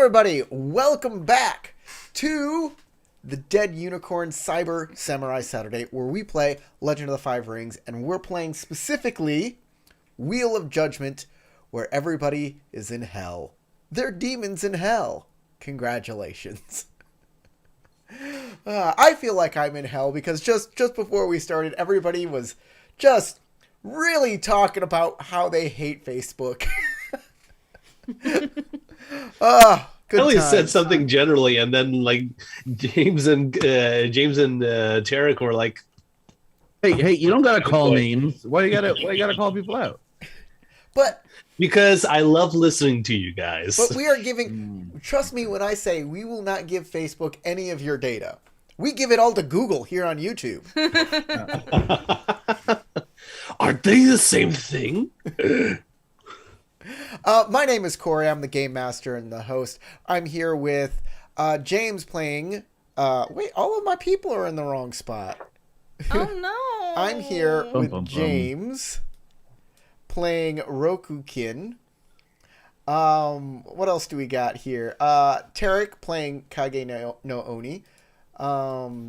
everybody, welcome back to the Dead Unicorn Cyber Samurai Saturday, where we play Legend of the Five Rings, and we're playing specifically Wheel of Judgment, where everybody is in hell. They're demons in hell. Congratulations. I feel like I'm in hell because just before we started, everybody was just really talking about how they hate Facebook. Good Ellie times. said something generally, and then like James and Tarek were like, Hey, you don't gotta call names. Why you gotta call people out? But because I love listening to you guys. But we are giving, trust me when I say we will not give Facebook any of your data. We give it all to Google here on YouTube. Aren't they the same thing? My name is Corey. I'm the game master and the host. I'm here with James playing... wait, all of my people are in the wrong spot. Oh, no. I'm here with James playing Rokukin. What else do we got here? Tarek playing Kage no Oni.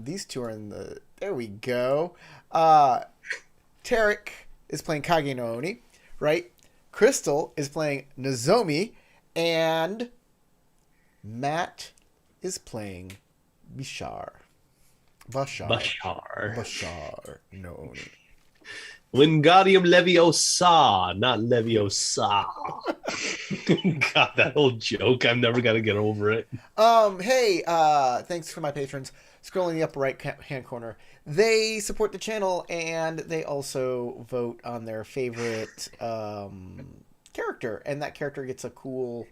These two are in the... There we go. Tarek is playing Kage no Oni, right? Crystal is playing Nozomi, and Matt is playing Bashar no Oni. Wingardium Leviosa, not Leviosa. God, that old joke. I'm never gonna get over it. Hey, thanks for my patrons. Scrolling in the upper right hand corner. They support the channel, and they also vote on their favorite character, and that character gets a cool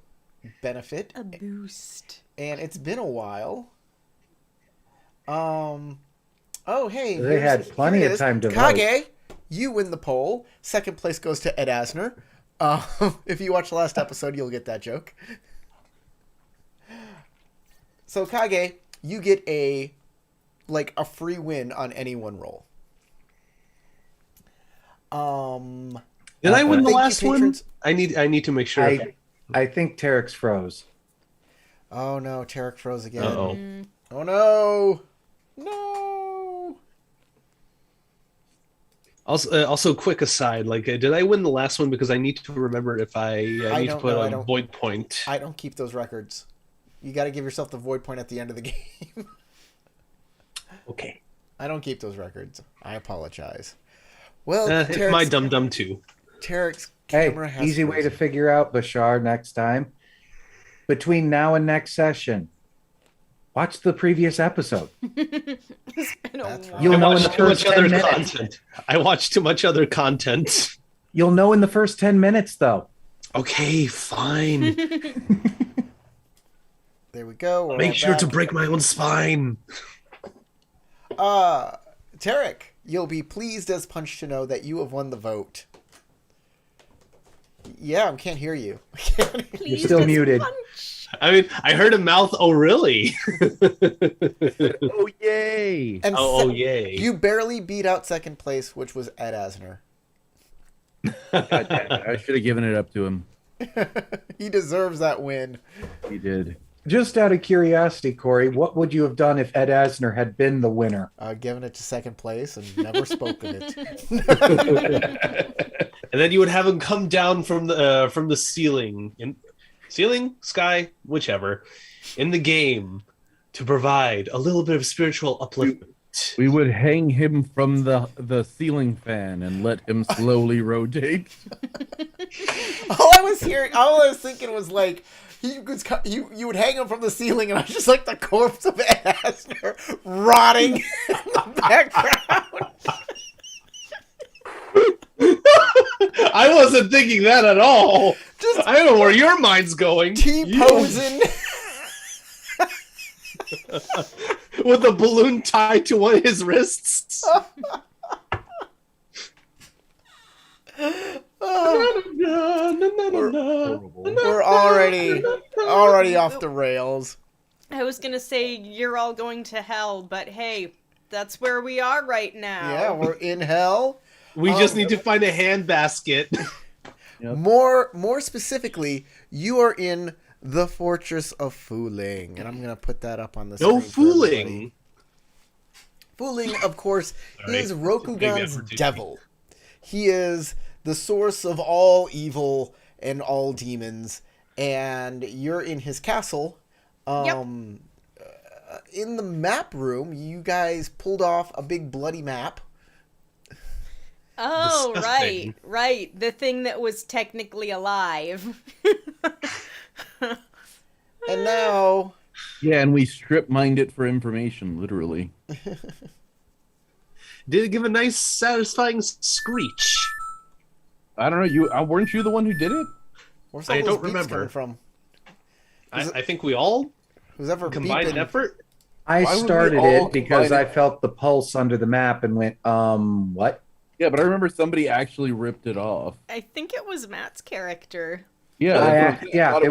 benefit. A boost. And it's been a while. Oh, hey. They had plenty of time to Kage, vote. you win the poll. Second place goes to Ed Asner. If you watch the last episode, you'll get that joke. So, Kage, you get a free win on any one roll. Did I win the thank you, last one? patrons. I need to make sure. I think Tarek's froze. Oh no, Tarek froze again. Uh-oh. Oh no! No! Also, quick aside, did I win the last one? Because I need to remember if I need to put a void point. I don't keep those records. You got to give yourself the void point at the end of the game. Okay. I don't keep those records. I apologize. Well, It's my dum-dum too. Tarek's Hey, camera has easy way to figure out Bashar next time. Between now and next session, watch the previous episode. It's been a That's while. right. You'll I know in watched the too much first 10 other minutes. content. I watched too much other content. You'll know in the first 10 minutes, though. Okay, fine. There we go. We're Make all sure to back. break my own spine. Tarek, you'll be pleased as punch to know that you have won the vote. Yeah, I can't hear you. You're still muted. I mean, I heard him mouth, "Oh, really?" Oh yay! And Oh, yay! You barely beat out second place, which was Ed Asner. God damn it, I should have given it up to him. He deserves that win. He did. Just out of curiosity, Corey, what would you have done if Ed Asner had been the winner? Given it to second place and never spoke of it. And then you would have him come down from the ceiling, sky, whichever, in the game to provide a little bit of spiritual upliftment. We would hang him from the ceiling fan and let him slowly rotate. all I was thinking was like, you would hang him from the ceiling, and I was just like the corpse of Ed Asner rotting in the background. I wasn't thinking that at all. Just I don't know where your mind's going. T-posing. With a balloon tied to one of his wrists. We're already off the rails. I was going to say you're all going to hell, but hey, that's where we are right now. Yeah, we're in hell. We just need to find a handbasket. Yep. More specifically, you are in the Fortress of Fooling. And I'm going to put that up on the No screen. For everybody. fooling. Fooling, of course, Sorry. is Maybe Rokugan's opportunity. devil. He is the source of all evil and all demons. And you're in his castle. In the map room, you guys pulled off a big bloody map. Oh, Disgusting. right. The thing that was technically alive. And now... Yeah, and we strip mined it for information, literally. Did it give a nice, satisfying screech? I don't know. You weren't you the one who did it? Where's I all those don't beats remember. coming from? I think we all Who's ever combined beeping? effort. I Why would we started all it because combine I it? felt the pulse under the map and went, what? Yeah, but I remember somebody actually ripped it off. I think it was Matt's character. Yeah, that's what I'm saying. I Yeah, thought it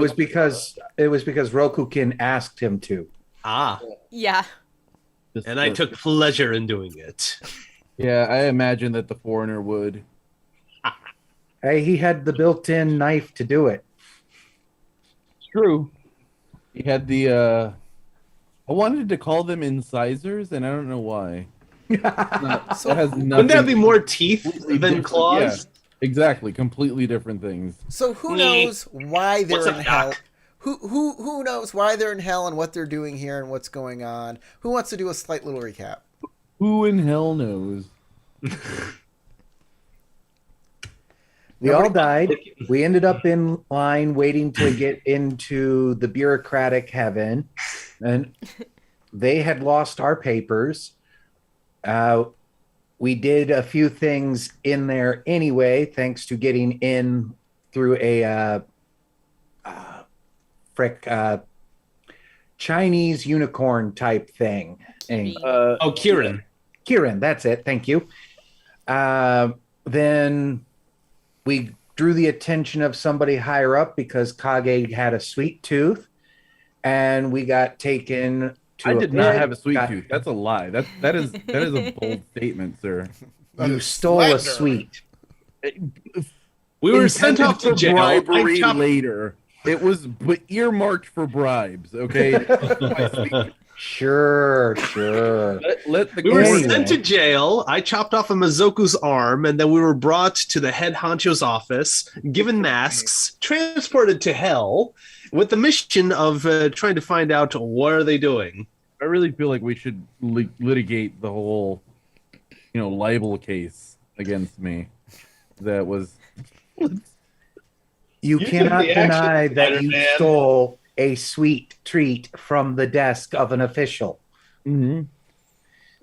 was because Rokukin asked him to. Ah, Yeah. and I took pleasure in doing it. Yeah, I imagine that the foreigner would. Hey, he had the built-in knife to do it. It's true. He had the. I wanted to call them incisors, and I don't know why. That has nothing. Wouldn't that be more teeth completely than different- claws? Yeah, exactly, completely different things. So who Meh. knows why they're What's in up, hell? Doc? Who knows why they're in hell and what they're doing here and what's going on? Who wants to do a slight little recap? Who in hell knows? We all died. We ended up in line waiting to get into the bureaucratic heaven, and they had lost our papers. We did a few things in there anyway, thanks to getting in through a Chinese unicorn type thing. And, Oh, Kieran. Kieran, that's it. Thank you. Then we drew the attention of somebody higher up because Kage had a sweet tooth, and we got taken to. I did not pit, have a sweet got- tooth. That's a lie. That is a bold statement, sir. You stole a Slander. sweet. We were sent off to Intended for jail. I bribery chopped- later. It was earmarked for bribes. Okay. Sure. let the We were Anyway. sent to jail. I chopped off a Mazoku's arm, and then we were brought to the head honcho's office, given masks, transported to hell, with the mission of trying to find out what are they doing. I really feel like we should litigate the whole, libel case against me. That was. You You cannot did the action, deny that you Spider-Man. stole a sweet treat from the desk of an official. Mhm.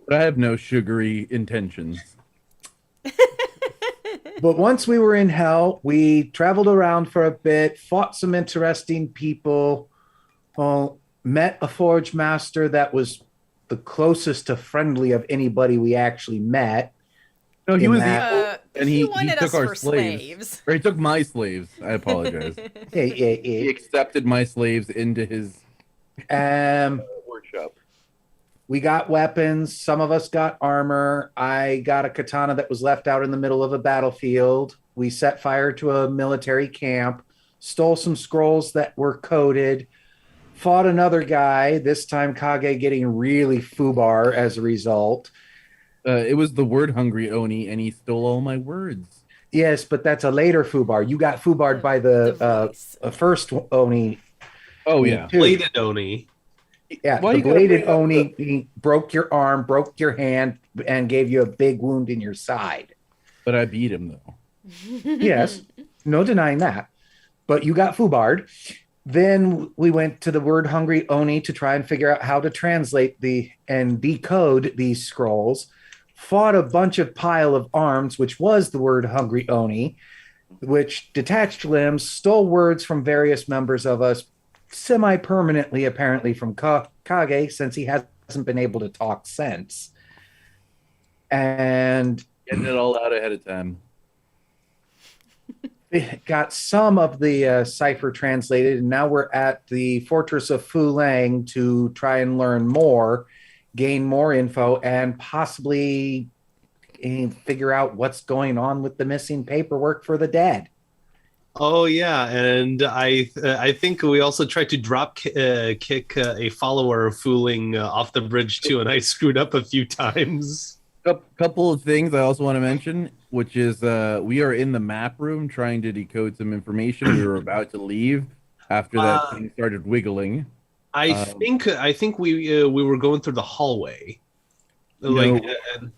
But I have no sugary intentions. But once we were in hell, we traveled around for a bit, fought some interesting people, met a forge master that was the closest to friendly of anybody we actually met. No, he In was that- evil, and he wanted took us our for slaves. slaves. Or he took my slaves. I apologize. He accepted my slaves into his workshop. We got weapons. Some of us got armor. I got a katana that was left out in the middle of a battlefield. We set fire to a military camp, stole some scrolls that were coded, fought another guy, this time Kage getting really foobar as a result. It was the word hungry Oni, and he stole all my words. Yes, but that's a later foobar. You got foobarred by the voice. first Oni. Oh yeah. too. Bladed Oni. Yeah, Why the you gotta bladed bring up Oni he broke your arm, broke your hand, and gave you a big wound in your side. But I beat him though. Yes, no denying that. But you got foobarred. Then we went to the word hungry Oni to try and figure out how to translate and decode these scrolls. Fought a bunch of pile of arms, which was the word hungry Oni, which detached limbs, stole words from various members of us, semi-permanently apparently from Kage, since he hasn't been able to talk since. And Getting it all out ahead of time. got some of the cipher translated, and now we're at the Fortress of Fulang to try and learn more, gain more info, and possibly figure out what's going on with the missing paperwork for the dead. Oh yeah, and I think we also tried to kick a follower fooling off the bridge too, and I screwed up a few times. Couple of things I also want to mention, which is we are in the map room trying to decode some information. We were about to leave after that thing started wiggling. I think we were going through the hallway. No,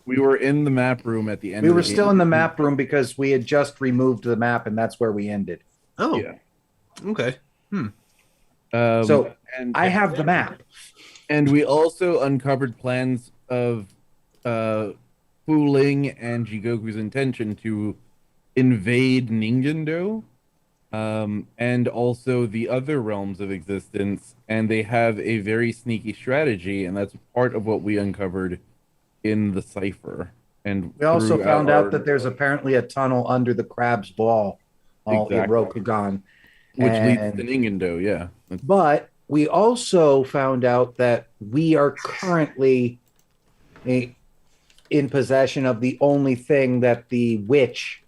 we were in the map room at the end. We of were the still game. in the map room because we had just removed the map, and that's where we ended. Oh, Yeah. Okay. So and I have the map. And we also uncovered plans of Fu-Ling and Jigoku's intention to invade Ningendo, and also the other realms of existence, and they have a very sneaky strategy, and that's part of what we uncovered in the cipher. And We also throughout found our- out that there's apparently a tunnel under the crab's ball, all in Exactly. Rokugan. which leads And- to Ningendo, yeah. But we also found out that we are currently in possession of the only thing that the witch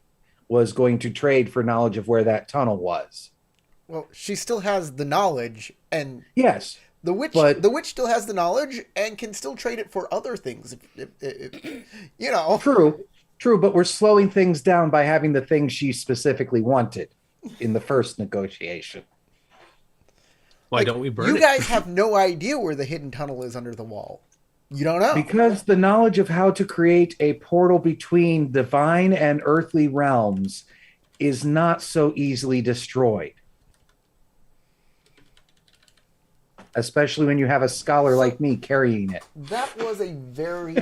was going to trade for knowledge of where that tunnel was. Well, she still has the knowledge, and Yes. the witch still has the knowledge and can still trade it for other things. If you know. True, but we're slowing things down by having the thing she specifically wanted in the first negotiation. Why don't we burn You it? guys have no idea where the hidden tunnel is under the wall. You don't know. Because the knowledge of how to create a portal between divine and earthly realms is not so easily destroyed. Especially when you have a scholar like me carrying it. That was a very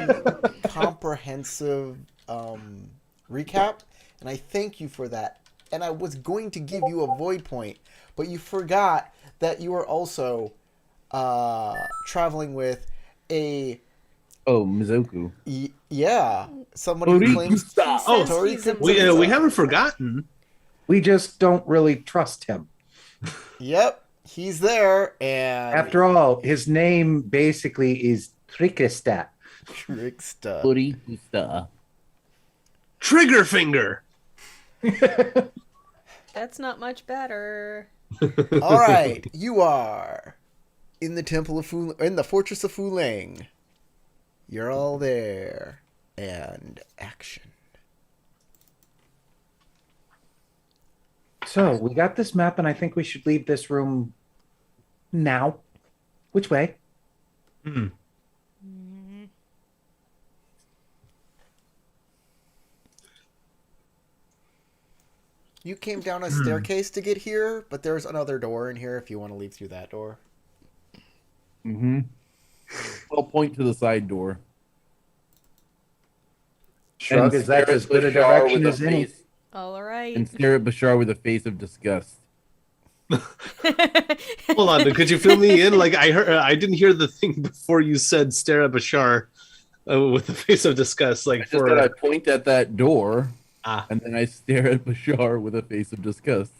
comprehensive recap, and I thank you for that. And I was going to give you a void point, but you forgot that you were also traveling with a Mizoku. somebody who claims Oh, Tori he's a Kuzusa. we haven't forgotten. We just don't really trust him. Yep, he's there, and After all, his name basically is Trickestat. Trickster. Orikusta. Trigger finger. That's not much better. All right, you are in the temple of in the fortress of Fu-Ling. You're all there, and action. So we got this map, and I think we should leave this room now. Which way? You came down a staircase to get here, but there's another door in here if you want to leave through that door. Mm-hmm. I'll point to the side door. Shrug, is that stare as at good a Bashar direction with as any? face- All right. And stare at Bashar with a face of disgust. Hold on, could you fill me in? Like I didn't hear the thing before you said stare at Bashar with a face of disgust. Like I just said I point at that door, Ah. and then I stare at Bashar with a face of disgust.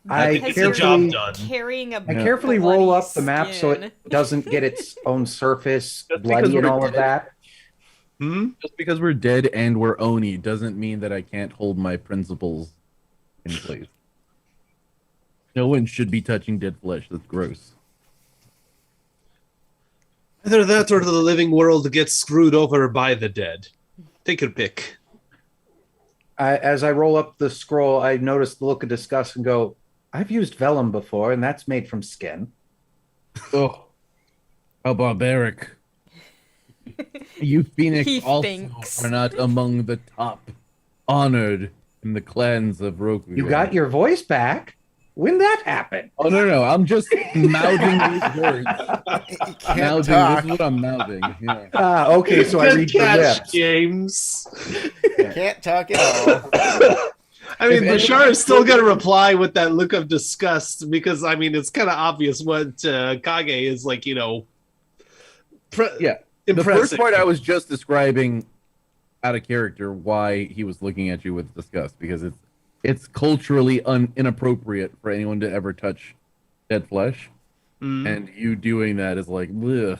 I think it's a job done. Carrying a I carefully roll up the map so skin. it doesn't get its own surface Just bloody because and we're all of dead. that. Just because we're dead and we're Oni doesn't mean that I can't hold my principles in place. No one should be touching dead flesh. That's gross. Either that or the living world gets screwed over by the dead. Take your pick. As I roll up the scroll, I notice the look of disgust and go, I've used vellum before, and that's made from skin. Oh, how barbaric. You Phoenix He also thinks. are not among the top honored in the clans of Roku. You got your voice back? When that happen? Oh, no. I'm just mouthing these words. You can't Mouthing. talk. This is what I'm mouthing. Yeah. Okay, so I Good read your catch, lips. James. Can't talk at all. I mean, If Bashar is still going to reply with that look of disgust because, I mean, it's kind of obvious what Kage is like, you know. Yeah. The first part I was just describing out of character why he was looking at you with disgust, because it's culturally inappropriate for anyone to ever touch dead flesh, and you doing that is like, ugh.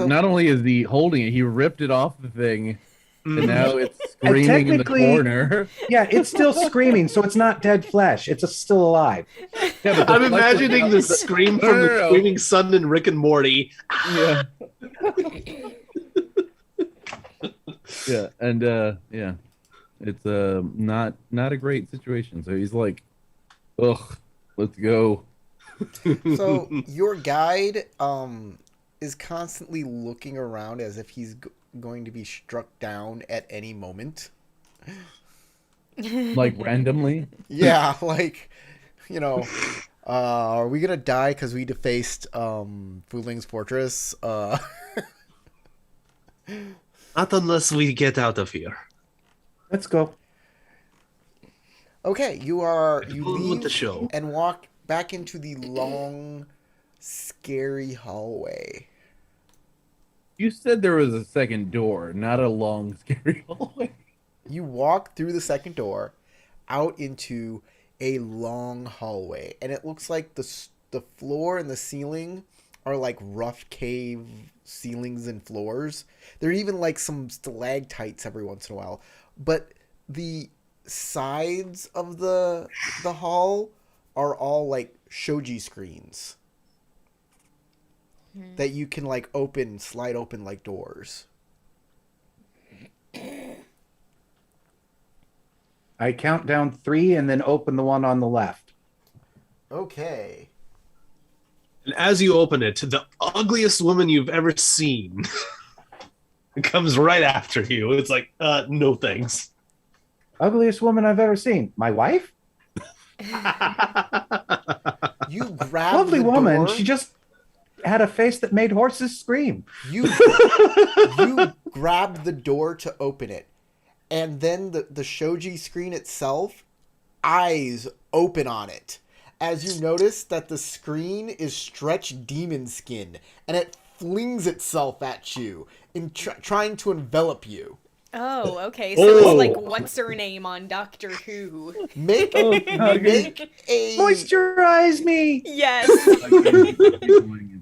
Not only is he holding it, he ripped it off the thing, and now it's screaming in the technically- corner. Yeah, it's still screaming, so it's not dead flesh. It's still alive. Yeah, but the I'm flesh imagining was- the scream No, from no, the no. screaming sun in Rick and Morty. Yeah. Yeah, and yeah, it's not a great situation. So he's like, "Ugh, let's go." So your guide is constantly looking around as if he's going to be struck down at any moment. Like randomly. Yeah, like, you know, are we gonna die because we defaced Fuling's fortress? Not unless we get out of here. Let's go. Okay, you On with leave the show. and walk back into the long, scary hallway. You said there was a second door, not a long, scary hallway. You walk through the second door out into a long hallway, and it looks like the floor and the ceiling are like rough cave ceilings and floors. There are even like some stalactites every once in a while, but the sides of the hall are all like shoji screens that you can like slide open like doors. I count down 3 and then open the one on the left. Okay. And as you open it, the ugliest woman you've ever seen comes right after you. It's like, no thanks. Ugliest woman I've ever seen. My wife? You grab Lovely the woman. door. She just had a face that made horses scream. You grab the door to open it, and then the shoji screen itself, eyes open on it, as you notice that the screen is stretched demon skin, and it flings itself at you in trying to envelop you. Oh, okay. So Oh. it's like what's her name on Doctor Who? Make a Moisturize me. Yes.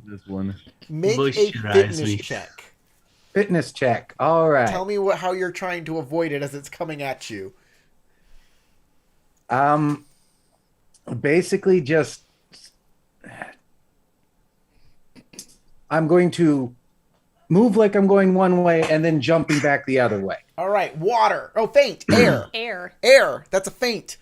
This one. make a Moisturize fitness me. check. Fitness check. All right. Tell me how you're trying to avoid it as it's coming at you. Basically just I'm going to move like I'm going one way and then jumping back the other way. All right, water. Oh, faint. Air. Air. Air. That's a feint.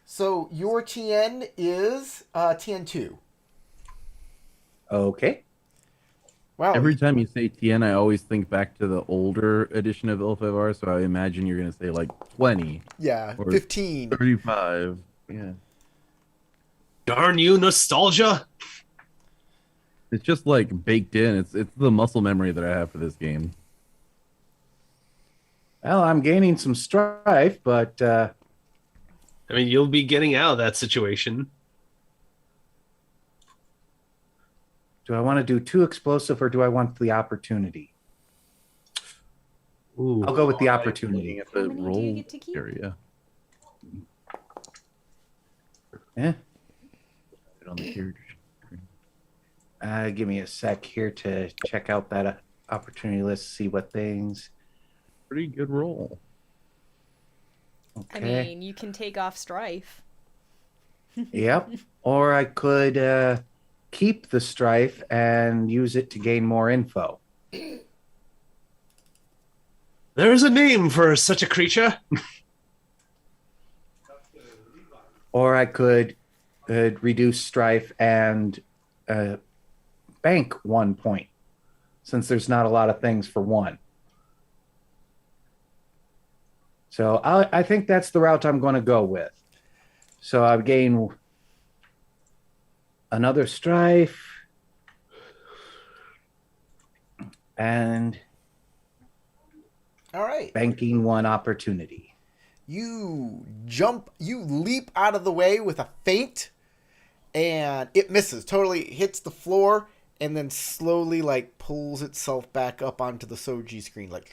So your TN is TN2. Okay. Wow. Every time you say TN, I always think back to the older edition of L5R, so I imagine you're going to say like 20, Yeah, or 15. 35. Yeah. Darn you, nostalgia. It's just like baked in. It's the muscle memory that I have for this game. Well, I'm gaining some strife, but I mean, you'll be getting out of that situation. do I want to do too explosive or do I want the opportunity? Ooh. I'll go with the Looking opportunity. at the How many do you roll get to keep? area. Yeah. On the character screen. Give me a sec here to check out that opportunity list, see what things. Pretty good roll. I Okay. mean, you can take off strife. Yep. Or I could keep the strife and use it to gain more info. There's a name for such a creature. Or I could reduce strife and bank 1 point, since there's not a lot of things for 1. So I think that's the route I'm going to go with. So I gain another strife and All right. banking 1 opportunity. You leap out of the way with a feint, and it misses. Totally hits the floor, and then slowly like pulls itself back up onto the Soji screen, like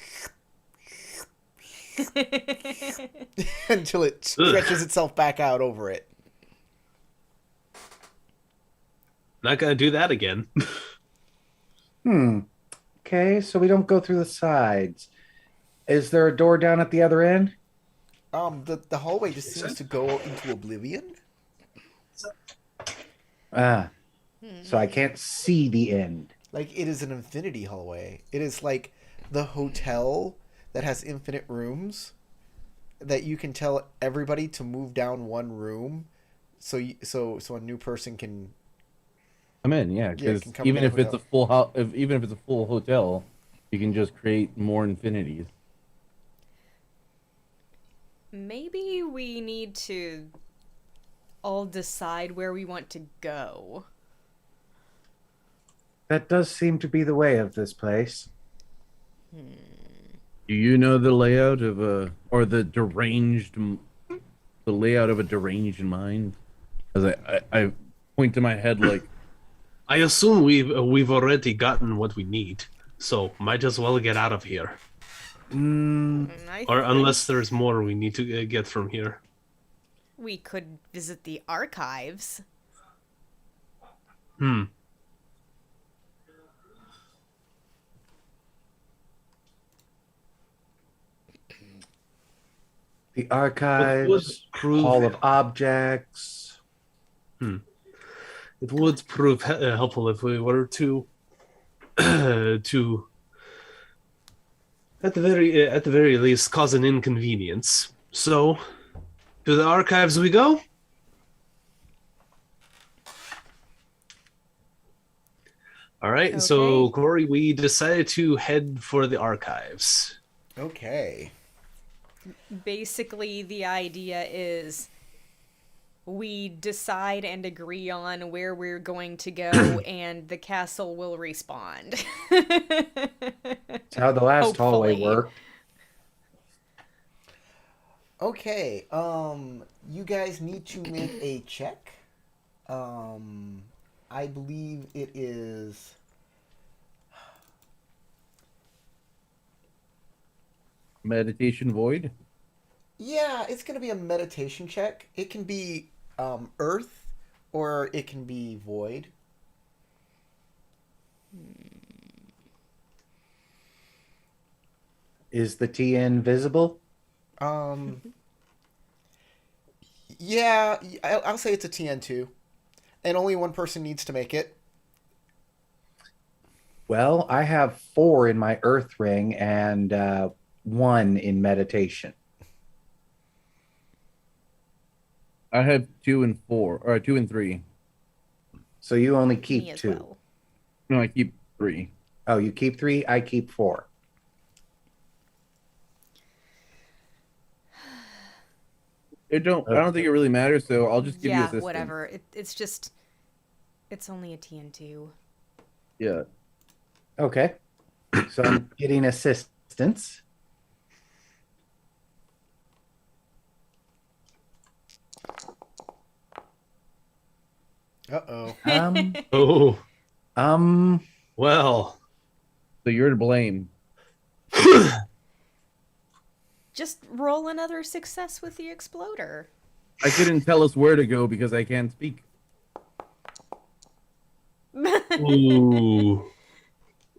until it stretches itself back out over it. Not gonna do that again. Okay, so we don't go through the sides. Is there a door down at the other end? The hallway just seems to go into oblivion. Ah, so I can't see the end. Like, it is an infinity hallway. It is like the hotel that has infinite rooms that you can tell everybody to move down one room, so a new person can. I'm in, yeah. Because can come even to if the it's a full even if it's a full hotel, you can just create more infinities. Maybe we need to all decide where we want to go. That does seem to be the way of this place. Do you know the layout of the layout of a deranged mind? As I point to my head like, I assume we've already gotten what we need, so might as well get out of here. Or unless there's more we need to get from here. We could visit the archives. The archives, prove- hall of objects. It would prove helpful if we were to to at the very least cause an inconvenience. So, to the archives we go. All right. So, Corey, we decided to head for the archives. Okay. Basically, the idea is we decide and agree on where we're going to go, and the castle will respond. That's how the last hallway Hopefully. worked. Okay. You guys need to make a check. I believe it is. meditation void. Yeah, it's gonna be a meditation check. It can be earth, or it can be void. Is the TN visible? Yeah, I'll say it's a TN2, and only one person needs to make it. Well, I have 4 in my earth ring and 1 in meditation. I have 2 and 4, or 2 and 3. So you only Me keep as 2. well. No, I keep 3. Oh, you keep 3, I keep 4. I don't think it really matters, so I'll just give you Yeah, assistance. whatever. It's only a TN2. Yeah. Okay. So I'm getting assistance. Uh-oh. Oh, Um, well. So you're to blame. Just roll another success with the exploder. I couldn't tell us where to go because I can't speak. Ooh.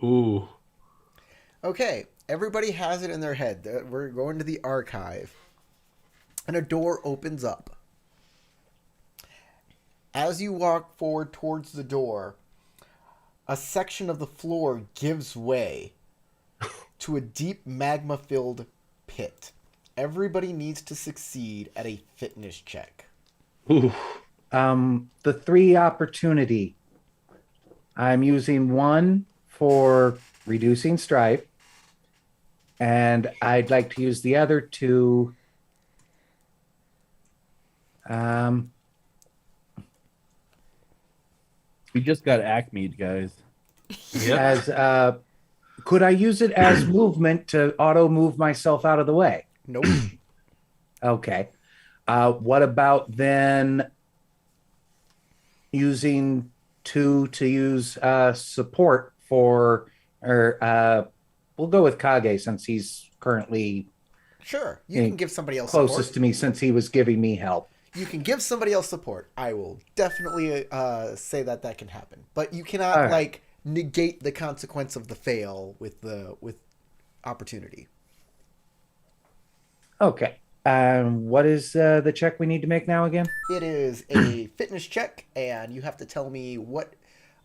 Ooh. Okay, everybody has it in their head. We're going to the archive. And a door opens up. As you walk forward towards the door, a section of the floor gives way to a deep magma-filled pit. Everybody needs to succeed at a fitness check. Ooh. the 3 opportunity. I'm using 1 for reducing strife, and I'd like to use the other 2. We just got acme'd, guys. Yep. As could I use it as movement to auto move myself out of the way? Nope. Okay. What about then using 2 to use support for, or we'll go with Kage since he's currently Sure, you can give somebody else closest support. to me since he was giving me help. You can give somebody else support. I will definitely say that can happen. But you cannot, All right. negate the consequence of the fail with opportunity. Okay. What is the check we need to make now again? It is a fitness check, and you have to tell me what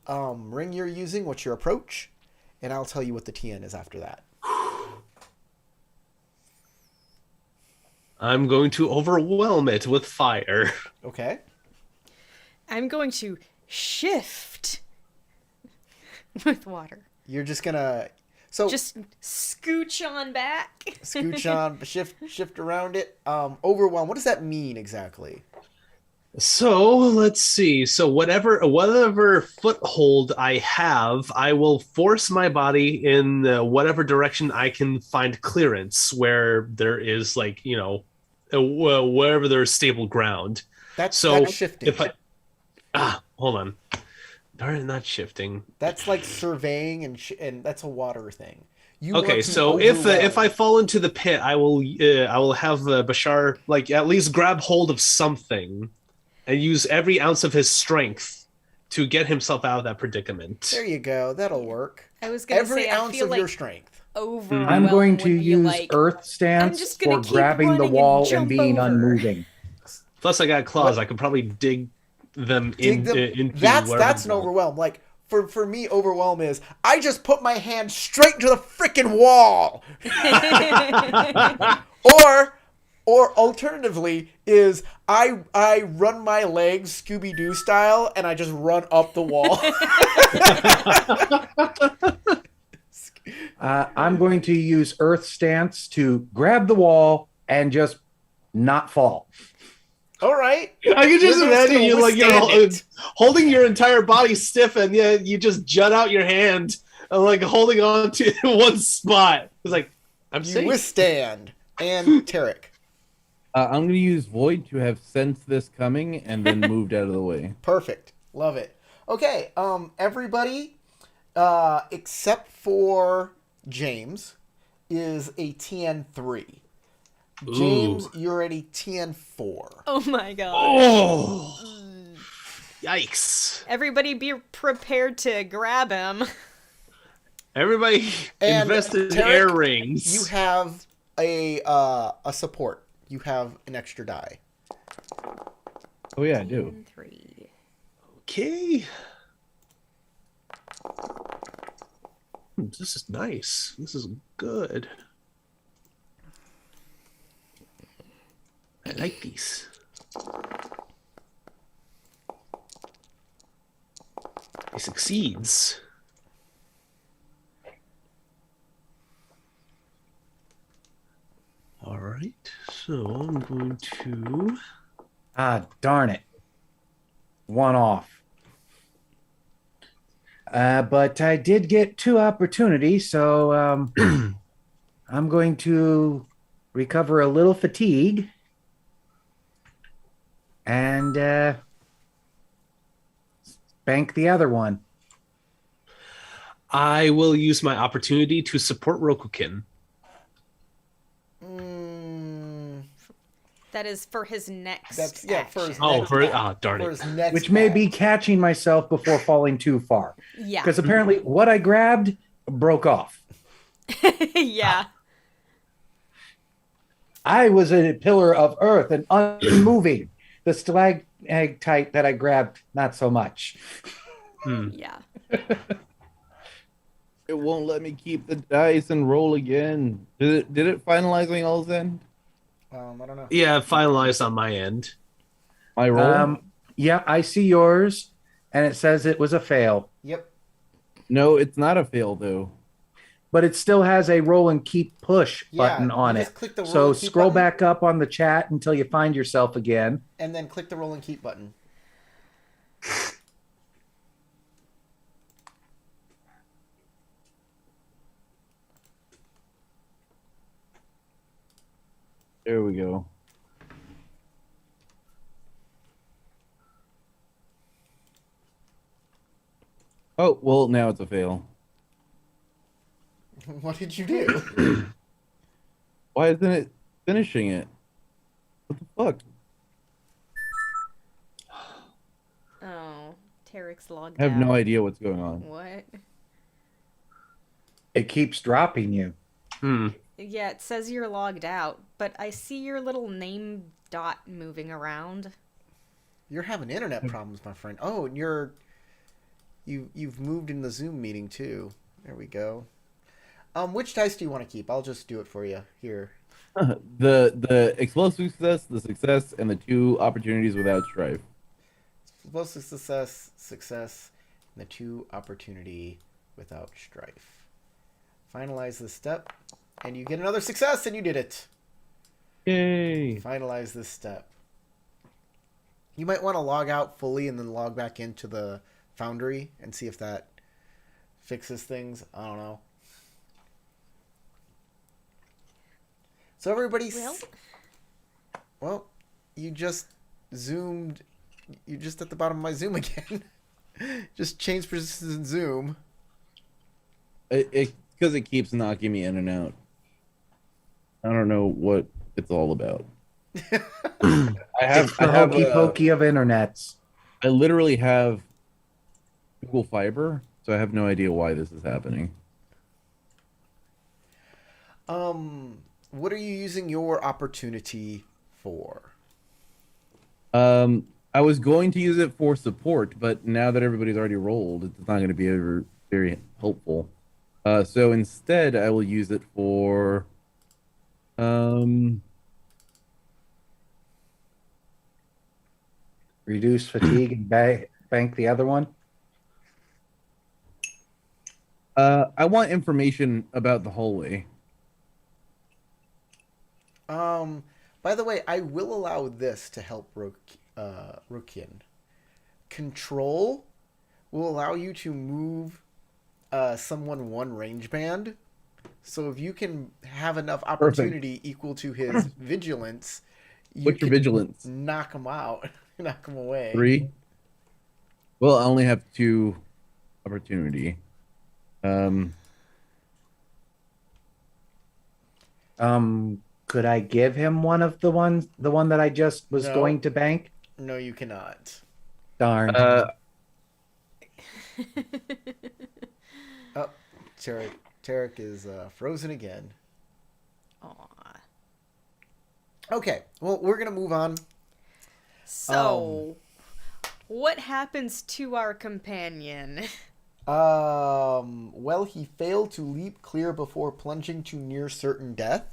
ring you're using, what's your approach, and I'll tell you what the TN is after that. I'm going to overwhelm it with fire. Okay. I'm going to shift with water. You're just gonna Just scooch on back. scooch on, shift around it. Overwhelm. What does that mean exactly? So let's see. So whatever foothold I have, I will force my body in whatever direction I can find clearance, where there is wherever there's stable ground. That's shifting. If hold on, darn, not shifting. That's like surveying, and that's a water thing. Okay, so if I fall into the pit, I will have Bashar at least grab hold of something and use every ounce of his strength to get himself out of that predicament. There you go. That'll work. I was going to say, every ounce I feel of like your strength. I'm going to use Earth Stance for grabbing the wall and being unmoving. Plus, I got claws. I could probably dig them into that's an overwhelm. Like for me, overwhelm is I just put my hand straight into the freaking wall. Or alternatively is I run my legs Scooby-Doo style and I just run up the wall. I'm going to use Earth Stance to grab the wall and just not fall. All right. I can just imagine you holding your entire body stiff, and you just jut out your hand, holding on to one spot. It's like, I'm safe. You withstand. And Tarek. I'm going to use Void to have sensed this coming and then moved out of the way. Perfect. Love it. Okay. Everybody, except for James, is a TN3. James, you're at a TN4. Oh my god. Oh! Yikes. Everybody be prepared to grab him. Everybody invest in air rings. You have a support. You have an extra die. Oh yeah, I do. 3. Okay. This is nice. This is good. I like these. He succeeds. All right, so I'm going to... Ah, darn it. One off. But I did get 2 opportunities, so I'm going to recover a little fatigue and bank the other one. I will use my opportunity to support Rokukin. That is for his next for his next darn for it. his next Which may be catching myself before falling too far. Yeah. Because apparently what I grabbed broke off. Yeah. I was a pillar of earth and unmoving. The stalactite that I grabbed, not so much. Yeah. It won't let me keep the dice and roll again. Did it finalize on y'all's end? I don't know. Yeah, finalized on my end. My roll? Yeah, I see yours, and it says it was a fail. Yep. No, it's not a fail, though. But it still has a roll and keep push button you on just it. click the roll So and keep scroll button. back up on the chat until you find yourself again. And then click the roll and keep button. There we go. Oh, well, now it's a fail. What did you do? Why isn't it finishing it? What the fuck? Oh, Tarek's logged I have out. no idea what's going on. What? It keeps dropping you. Yeah, it says you're logged out, but I see your little name dot moving around. You're having internet problems, my friend. Oh, and you've moved in the Zoom meeting too. There we go. Which dice do you want to keep? I'll just do it for you here. The explosive success, and the 2 opportunities without strife. Explosive success, and the 2 opportunity without strife. Finalize this step, and you get another success, and you did it. Yay! Finalize this step. You might want to log out fully and then log back into the Foundry and see if that fixes things. I don't know. So everybody's... Well, you just zoomed... You're just at the bottom of my Zoom again. Just change positions in Zoom. Because it keeps knocking me in and out. I don't know what it's all about. I have the hokey pokey of internets. I literally have Google Fiber, so I have no idea why this is happening. What are you using your opportunity for? I was going to use it for support, but now that everybody's already rolled, it's not going to be very helpful. So instead, I will use it for reduce fatigue and bank the other one. I want information about the hallway. By the way, I will allow this to help Rokin. Control will allow you to move someone 1 range band. So if you can have enough opportunity equal to his vigilance, What's your vigilance? Knock him out. Knock him away. 3? Well, I only have 2 opportunity. Could I give him one of the one that I just was going to bank? No, you cannot. Darn. Oh, Tarek is frozen again. Aw. Okay, well, we're gonna move on. So, what happens to our companion? Well, he failed to leap clear before plunging to near certain death.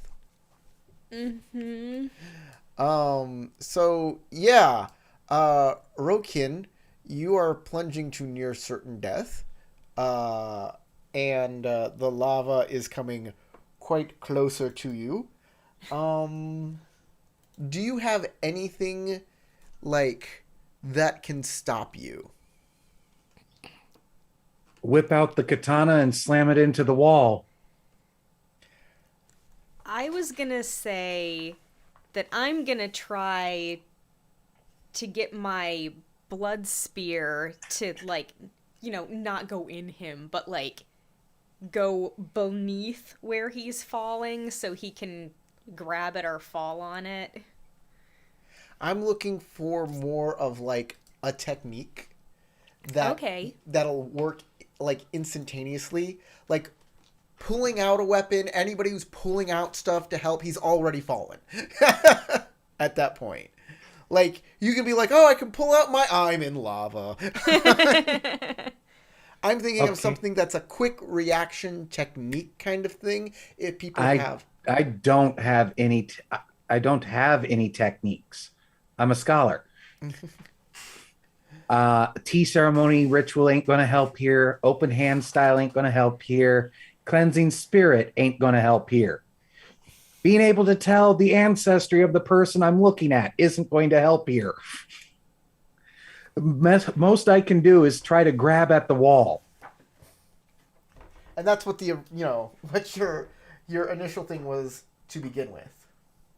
So, yeah. Rokin, you are plunging to near certain death. And the lava is coming quite closer to you. Do you have anything, like, that can stop you? Whip out the katana and slam it into the wall. I was gonna say that I'm gonna try to get my blood spear to, like, not go in him, but, like, go beneath where he's falling so he can grab it or fall on it. I'm looking for more of, like, a technique that'll work, like, instantaneously. Like, pulling out a weapon, anybody who's pulling out stuff to help, he's already fallen at that point. Like, you can be like, oh, I can pull out I'm in lava. I'm thinking of something that's a quick reaction technique kind of thing. If people have... I don't have any techniques. I'm a scholar. Tea ceremony ritual ain't going to help here. Open hand style ain't going to help here. Cleansing spirit ain't going to help here. Being able to tell the ancestry of the person I'm looking at isn't going to help here. Most I can do is try to grab at the wall. And that's what what your initial thing was to begin with.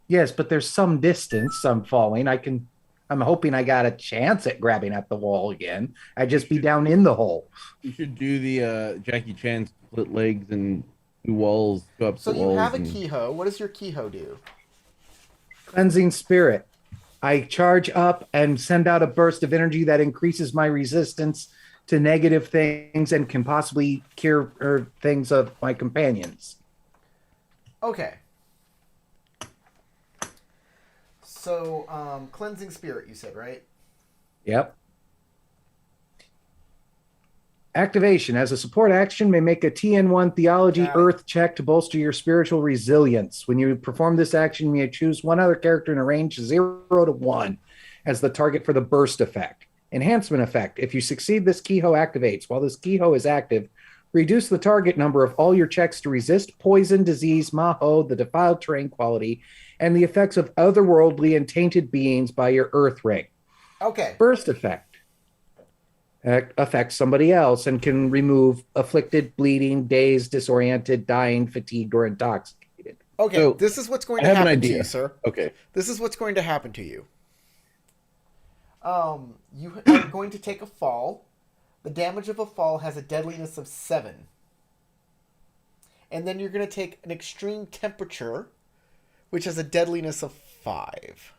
Yes, but there's some distance I'm falling. I'm hoping I got a chance at grabbing at the wall again. I'd just be down in the hole. You should do the Jackie Chan split legs and do walls, go up so the walls. So you have a Kiho. What does your Kiho do? Cleansing spirit. I charge up and send out a burst of energy that increases my resistance to negative things and can possibly cure things of my companions. Okay. So, cleansing spirit, you said, right? Yep. Activation. As a support action, may make a TN1 Theology Earth check to bolster your spiritual resilience. When you perform this action, you may choose one other character in a range 0 to 1 as the target for the burst effect. Enhancement effect. If you succeed, this keyhole activates. While this keyhole is active, reduce the target number of all your checks to resist poison, disease, maho, the defiled terrain quality, and the effects of otherworldly and tainted beings by your earth ring. Okay. Burst effect. Affects somebody else and can remove afflicted, bleeding, dazed, disoriented, dying, fatigued, or intoxicated. Okay, so this is what's going to happen to you, sir. Okay. This is what's going to happen to you. You are going to take a fall. The damage of a fall has a deadliness of 7. And then you're going to take an extreme temperature, which has a deadliness of 5.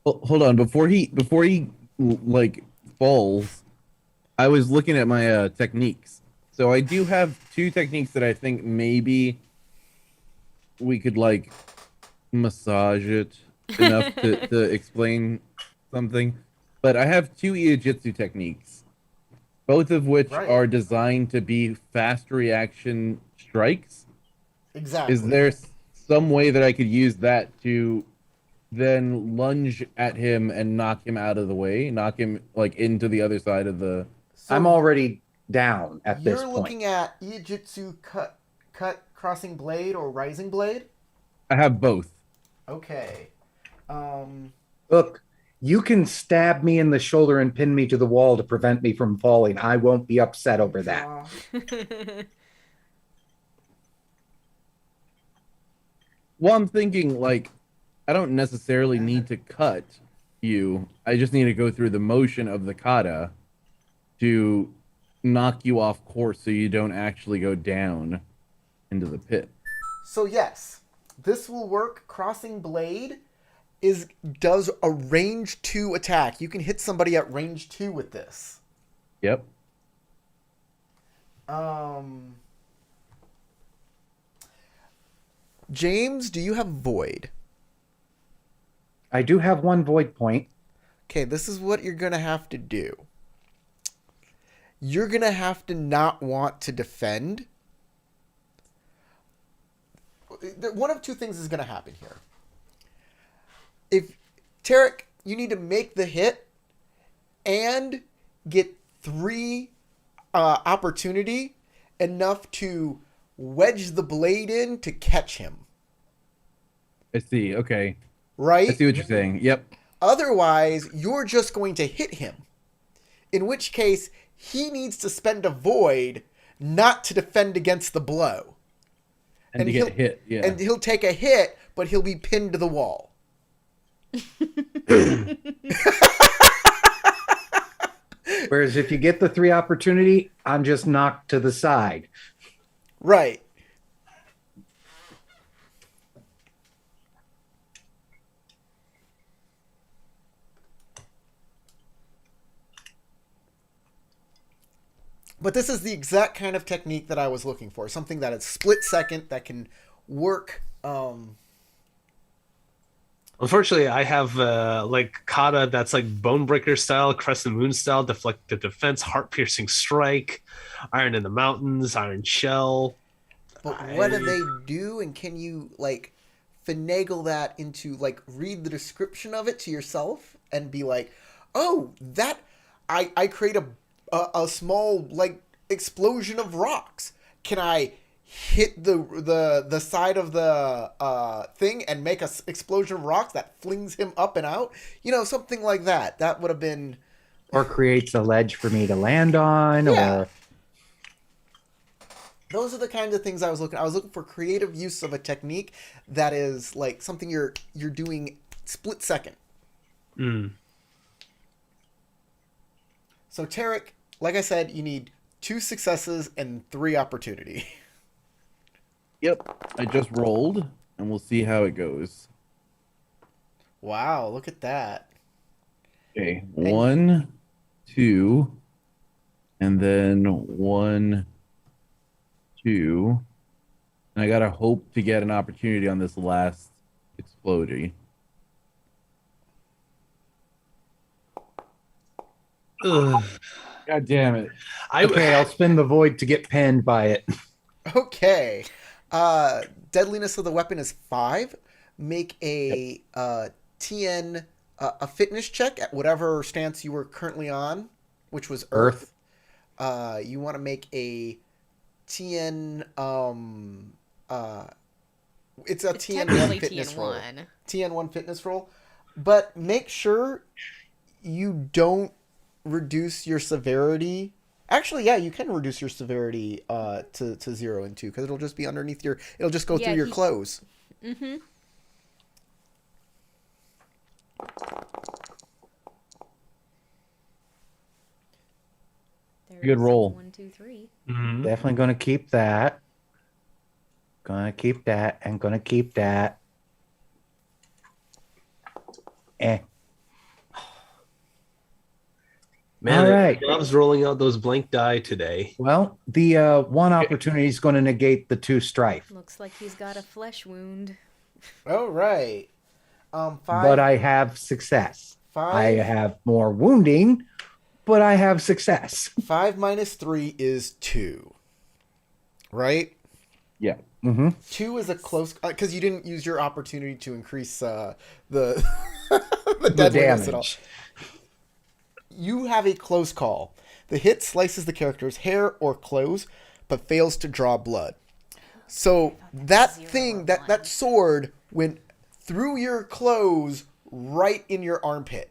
Well, hold on. Before he like falls, I was looking at my techniques. So I do have 2 techniques that I think maybe we could like massage it enough to explain something. But I have 2 Iijitsu techniques, both of which are designed to be fast reaction strikes. Exactly. Is there some way that I could use that to then lunge at him and knock him out of the way, knock him like into the other side of the... So I'm already down at this point. You're looking at Iijitsu cut, crossing blade, or rising blade? I have both. Okay. Look, you can stab me in the shoulder and pin me to the wall to prevent me from falling. I won't be upset over that. Well, I'm thinking, like, I don't necessarily need to cut you. I just need to go through the motion of the kata to knock you off course so you don't actually go down into the pit. So yes, this will work. Crossing blade does a range 2 attack. You can hit somebody at range 2 with this. Yep. James, do you have void? I do have 1 void point. Okay, this is what you're going to have to do. You're going to have to not want to defend. One of 2 things is going to happen here. If Tarek, you need to make the hit and get 3 opportunity enough to wedge the blade in to catch him. I see. Okay. Right? I see what you're saying. Yep. Otherwise, you're just going to hit him. In which case, he needs to spend a void not to defend against the blow. And to get hit, yeah. And he'll take a hit, but he'll be pinned to the wall. Whereas if you get the 3 opportunity, I'm just knocked to the side. Right. But this is the exact kind of technique that I was looking for. Something that is split second, that can work. Unfortunately, I have like kata that's like Bonebreaker style, Crescent Moon style, deflect the defense, heart piercing strike, Iron in the Mountains, Iron Shell. But what do they do? And can you like finagle that into like read the description of it to yourself and be like, oh, that I create a small like explosion of rocks. Can I hit the side of the thing and make a explosion of rocks that flings him up and out? You know, something like that. That would have been... Or creates a ledge for me to land on, or... Those are the kinds of things I was looking for creative use of a technique that is like something you're doing split second. So Tarek, like I said, you need 2 successes and 3 opportunity. Yep. I just rolled, and we'll see how it goes. Wow, look at that. Okay. 1, 2, And then 1, 2. And I gotta hope to get an opportunity on this last explodey. Ugh. God damn it. Okay, I'll spin the void to get pinned by it. Okay. Deadliness of the weapon is 5. Make a TN a fitness check at whatever stance you were currently on, which was Earth. You want to make a TN it's a TN1 fitness roll. TN1 fitness roll. But make sure you don't reduce your severity. Actually, yeah, you can reduce your severity to 0 and 2 because it'll just be underneath your. It'll just go through your clothes. Mm-hmm. Good roll. 1, 2, 3. Mhm. Definitely going to keep that. Gonna keep that and gonna keep that. Man, All right. Rob's rolling out those blank die today. Well, the one opportunity is going to negate the 2 strife. Looks like he's got a flesh wound. All right. 5. But I have success. 5. I have more wounding, but I have success. 5 minus 3 is 2. Right? Yeah. Mm-hmm. 2 is a close because you didn't use your opportunity to increase the the deadliness at all. You have a close call. The hit slices the character's hair or clothes, but fails to draw blood. So that thing, that sword went through your clothes right in your armpit.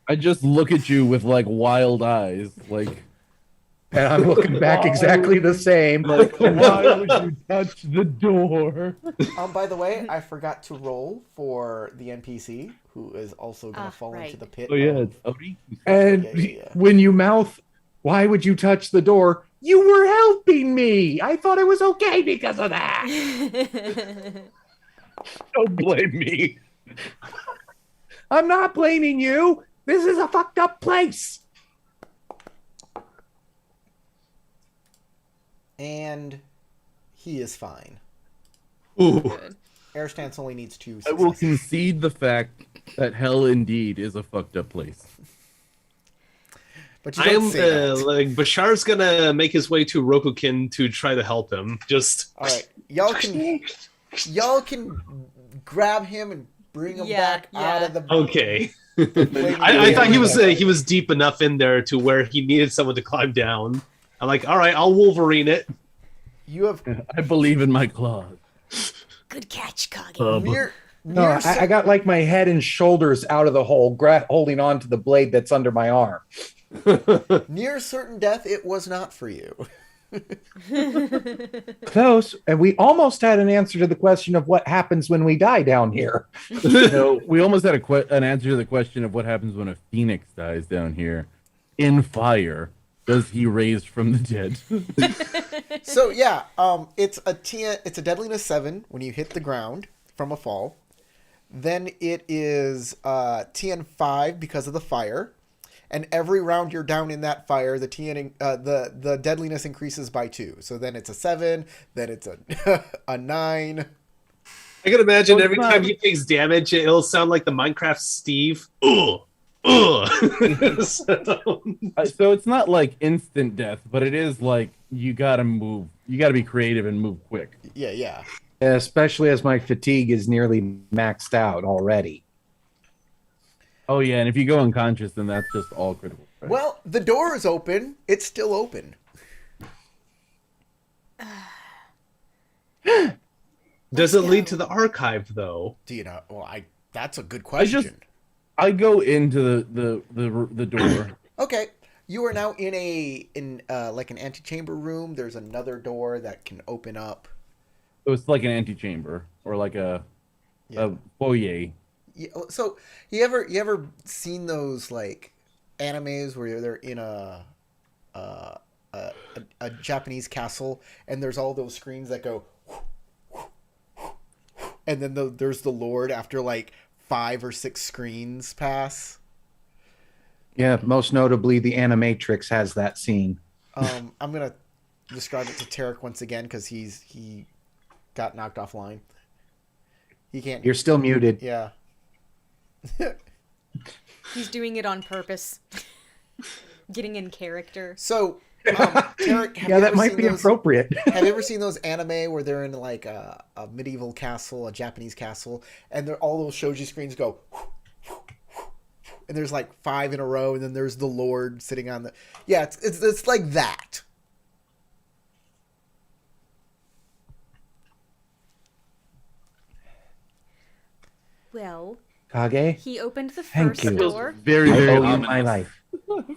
I just look at you with like wild eyes, like. And I'm looking back exactly the same. Like, why would you touch the door? By the way, I forgot to roll for the NPC, who is also going to fall into the pit. Oh yeah, it's Odie. And when you mouth, why would you touch the door? You were helping me. I thought it was okay because of that. Don't blame me. I'm not blaming you. This is a fucked up place. And he is fine. Ooh. Air stance only needs 2 I will successes. concede the fact that hell indeed is a fucked up place. But you don't I'm say that. like Bashar's gonna make his way to Rokukin to try to help him. Just All right, y'all can grab him and bring him back out of the. okay. I thought he was deep enough in there to where he needed someone to climb down. I'm like, all right, I'll Wolverine it. You have I believe in my claws. Good catch, Kage. No, I got like my head and shoulders out of the hole, holding on to the blade that's under my arm. Near certain death, it was not for you. Close, and we almost had an answer to the question of what happens when we die down here. No, we almost had an answer to the question of what happens when a phoenix dies down here in fire. Does he raise from the dead? So yeah, it's a deadliness 7 when you hit the ground from a fall. Then it is TN 5 because of the fire, and every round you're down in that fire, the TN the deadliness increases by 2. So then it's a 7, then it's a 9. I can imagine every time he takes damage, it'll sound like the Minecraft Steve. Ugh. Ugh. So it's not like instant death, but it is like you gotta move. You gotta be creative and move quick. Yeah. Especially as my fatigue is nearly maxed out already. Oh yeah, and if you go unconscious, then that's just all critical. Right? Well, the door is open. It's still open. Does it lead to the archive though? Do you know? Well, that's a good question. I go into the door. Okay, you are now in like an antechamber room. There's another door that can open up. So it's like an antechamber or like a foyer. Yeah, so you ever seen those like animes where they're in a Japanese castle and there's all those screens that go and then there's the Lord after like 5 or 6 screens pass. Yeah, most notably, the Animatrix has that scene. I'm gonna describe it to Tarek once again because he got knocked offline. He can't. You're still muted. Yeah. He's doing it on purpose. Getting in character. So, Tarek, Yeah, that might be appropriate. Have you ever seen those anime where they're in like a medieval castle, a Japanese castle, and they're all those shoji screens go, and there's like 5 in a row, and then there's the Lord sitting on the. Yeah, it's like that. Well, Kage, he opened the Thank first you. door. Very, I very owe you ominous. my life.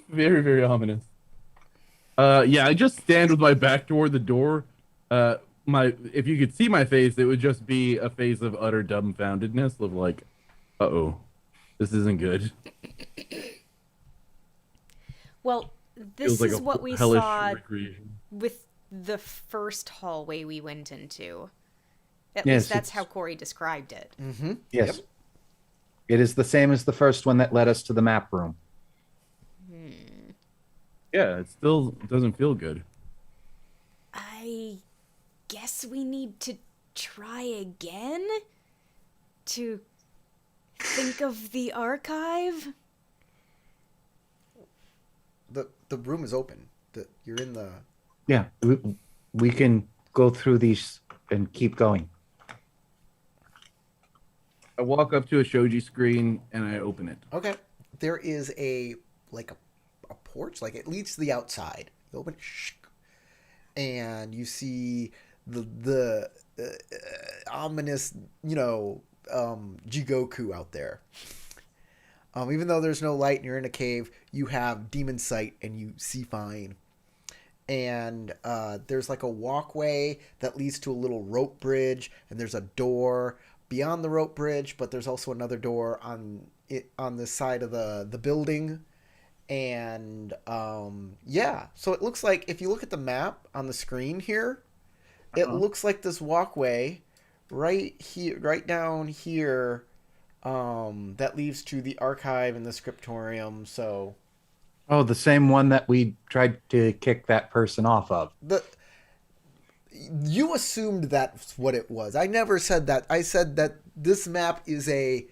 Very, very ominous. Yeah, I just stand with my back toward the door. If you could see my face, it would just be a face of utter dumbfoundedness, of like, uh-oh, this isn't good. Well, Feels this like is a what we hellish saw recreation. with the first hallway we went into. At Yes, least that's it's- how Corey described it. Mm-hmm. Yes. It is the same as the first one that led us to the map room. Yeah, it still doesn't feel good. I guess we need to try again to think of the archive. The room is open. You're in the. Yeah, we can go through these and keep going. I walk up to a shoji screen and I open it. Okay. There is a porch, like it leads to the outside. You open it, and you see the ominous, Jigoku out there. Even though there's no light and you're in a cave, you have demon sight and you see fine. And there's like a walkway that leads to a little rope bridge, and there's a door beyond the rope bridge, but there's also another door on the side of the building. And so it looks like if you look at the map on the screen here, it looks like this walkway right down here, that leads to the archive and the scriptorium. So Oh, the same one that we tried to kick that person off of. You assumed that's what it was. I never said that. I said that this map is a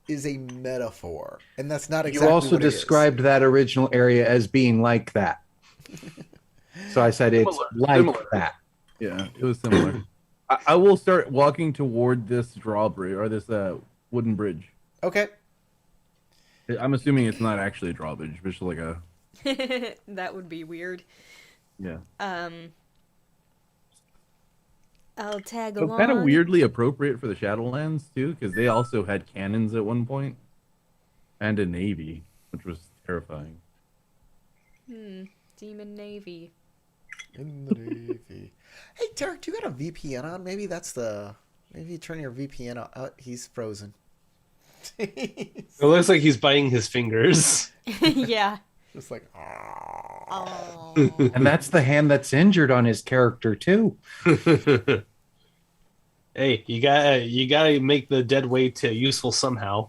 metaphor, and that's not exactly. You also what it is. described that original area as being like that. So I said it's Similar. like that. Yeah, it was similar. I will start walking toward this drawbridge or this wooden bridge. Okay. I'm assuming it's not actually a drawbridge, but it's like a That would be weird. yeah. I'll tag So along. kind of weirdly appropriate for the Shadowlands too, because they also had cannons at one point, and a navy, which was terrifying. Demon Navy. In the Navy. Hey, Tarek, do you got a VPN on? Maybe you turn your VPN on. Oh, he's frozen. It looks like he's biting his fingers. Yeah. Just like, Oh. And that's the hand that's injured on his character too. Hey, you gotta make the dead weight useful somehow.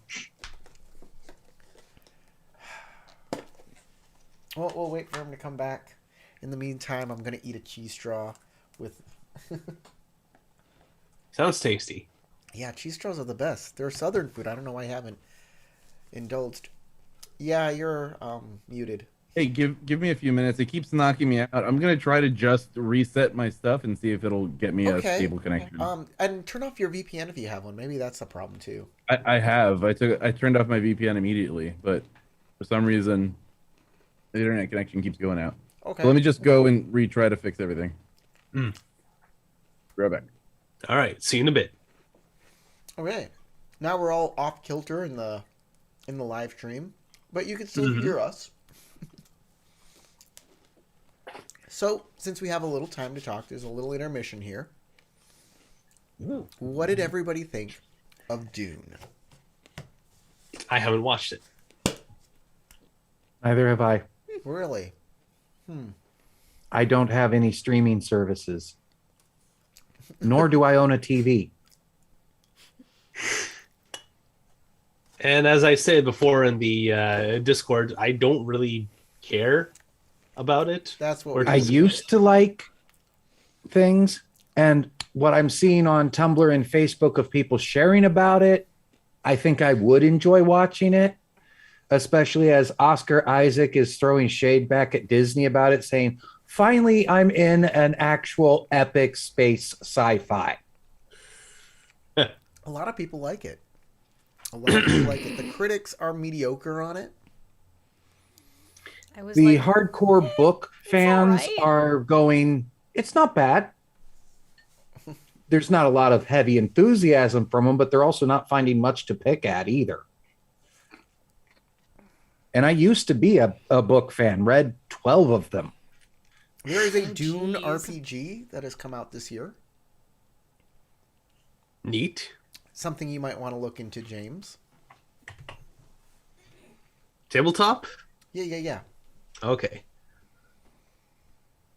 well, we'll wait for him to come back. In the meantime, I'm gonna eat a cheese straw with. Sounds tasty. Yeah, cheese straws are the best. They're southern food. I don't know why I haven't indulged. Yeah, you're muted. Hey, give me a few minutes. It keeps knocking me out. I'm gonna try to just reset my stuff and see if it'll get me a stable connection. And turn off your VPN if you have one. Maybe that's a problem too. I have. I turned off my VPN immediately, but for some reason the internet connection keeps going out. Okay. So let me just go and retry to fix everything. Mm. Be right back. All right, see you in a bit. Okay. Now we're all off kilter in the live stream, but you can still hear us. So, since we have a little time to talk, there's a little intermission here. Ooh. What did everybody think of Dune? I haven't watched it. Neither have I. Really? I don't have any streaming services. Nor do I own a TV. And as I said before in the Discord, I don't really care about it. That's what Or we I used to like things, and what I'm seeing on Tumblr and Facebook of people sharing about it, I think I would enjoy watching it, especially as Oscar Isaac is throwing shade back at Disney about it, saying, finally, I'm in an actual epic space sci-fi. A lot of people like it. A lot of people like it. The critics are mediocre on it. I was The like, hardcore book fans alright. are going, it's not bad. There's not a lot of heavy enthusiasm from them, but they're also not finding much to pick at either. And I used to be a book fan, read 12 of them. There is a Dune Jeez. RPG that has come out this year. neat. Something you might want to look into, James. Tabletop? Yeah. Okay.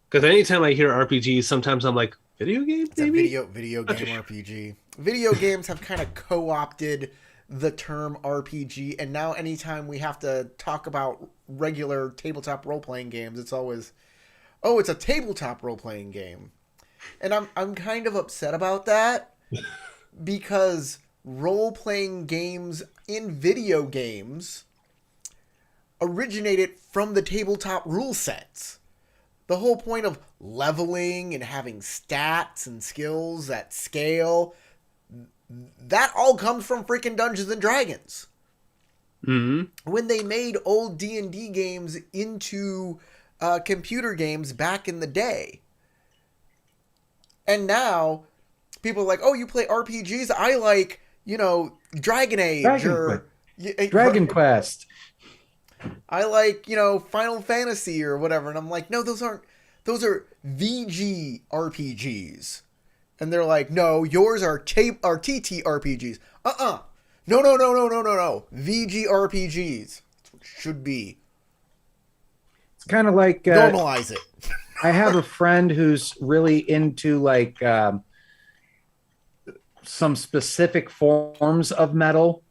Because anytime I hear RPG, sometimes I'm like, video game, It's a maybe? video game RPG. Video games have kind of co-opted the term RPG, and now anytime we have to talk about regular tabletop role-playing games, it's always, oh, it's a tabletop role-playing game. And I'm kind of upset about that because role-playing games in video games originated from the tabletop rule sets. The whole point of leveling and having stats and skills that scale, that all comes from freaking Dungeons and Dragons. Mm-hmm. When they made old D&D games into computer games back in the day. And now people are like, oh, you play RPGs? I like, Dragon Age Dragon Quest. I like, Final Fantasy or whatever. And I'm like, no, those are VG RPGs. And they're like, no, yours are TT RPGs. No. VG RPGs. That's what it should be. It's kind of like Normalize it. I have a friend who's really into like some specific forms of metal.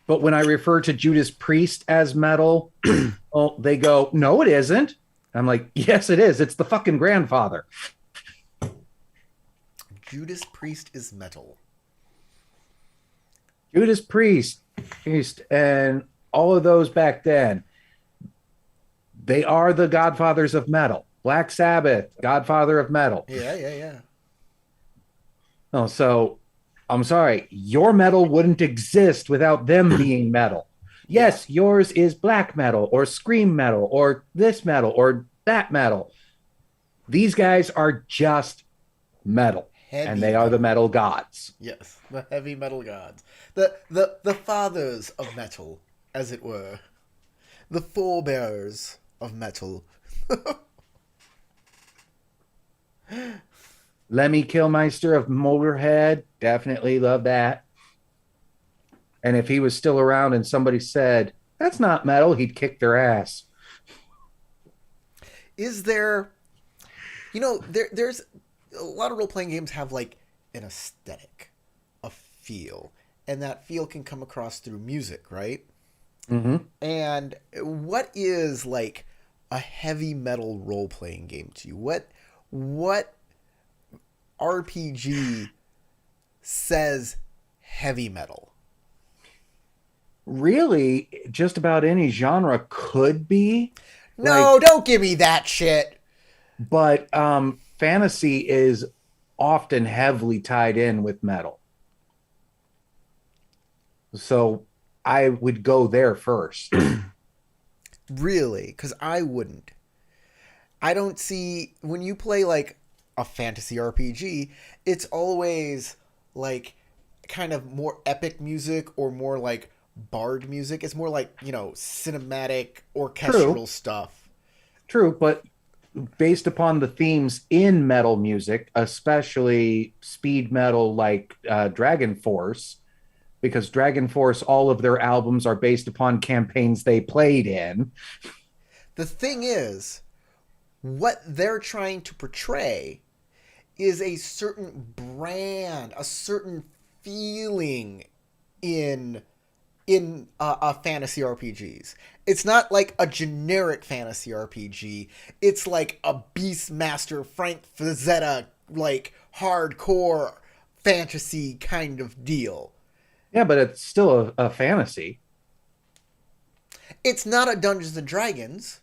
But when I refer to Judas Priest as metal, well, they go, no, it isn't. I'm like, yes, it is. It's the fucking grandfather. Judas Priest is metal. Judas Priest, and all of those back then, they are the godfathers of metal. Black Sabbath, godfather of metal. Yeah. Oh, so I'm sorry, your metal wouldn't exist without them being metal. Yes, yours is black metal or scream metal or this metal or that metal. These guys are just metal, and they are the metal gods. Yes, the heavy metal gods. The fathers of metal, as it were. The forebearers of metal. Lemmy Kilmeister of Motorhead, definitely love that. And if he was still around and somebody said, that's not metal, he'd kick their ass. Is there... there's... A lot of role-playing games have, like, an aesthetic, a feel. And that feel can come across through music, right? Mm-hmm. And what is, like, a heavy metal role-playing game to you? What RPG says heavy metal? Really, just about any genre could be. No, don't give me that shit. But fantasy is often heavily tied in with metal. So I would go there first. Really? Because I wouldn't. I don't see... When you play, like, a fantasy RPG, it's always, like, kind of more epic music or more, like, bard music. It's more like, cinematic, orchestral stuff. True, but based upon the themes in metal music, especially speed metal like Dragon Force, because Dragon Force, all of their albums are based upon campaigns they played in. The thing is, what they're trying to portray is a certain brand, a certain feeling in in fantasy RPGs. It's not like a generic fantasy RPG. It's like a Beastmaster Frank Frazetta, like hardcore fantasy kind of deal. Yeah, but it's still a fantasy. It's not a Dungeons and Dragons.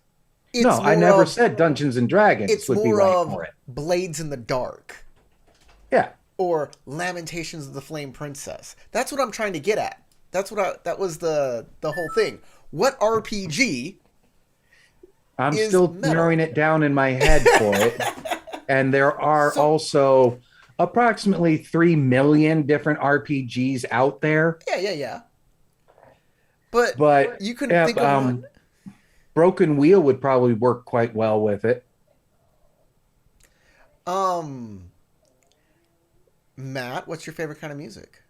No, I never said Dungeons and Dragons It's would be more right of for it. Blades in the Dark Yeah. or Lamentations of the Flame Princess. That's what I'm trying to get at. That was the whole thing. What RPG? I'm is still metal? narrowing it down in my head for it. And there are also approximately 3 million different RPGs out there. Yeah. But you can think of one. Broken Wheel would probably work quite well with it. Matt, what's your favorite kind of music?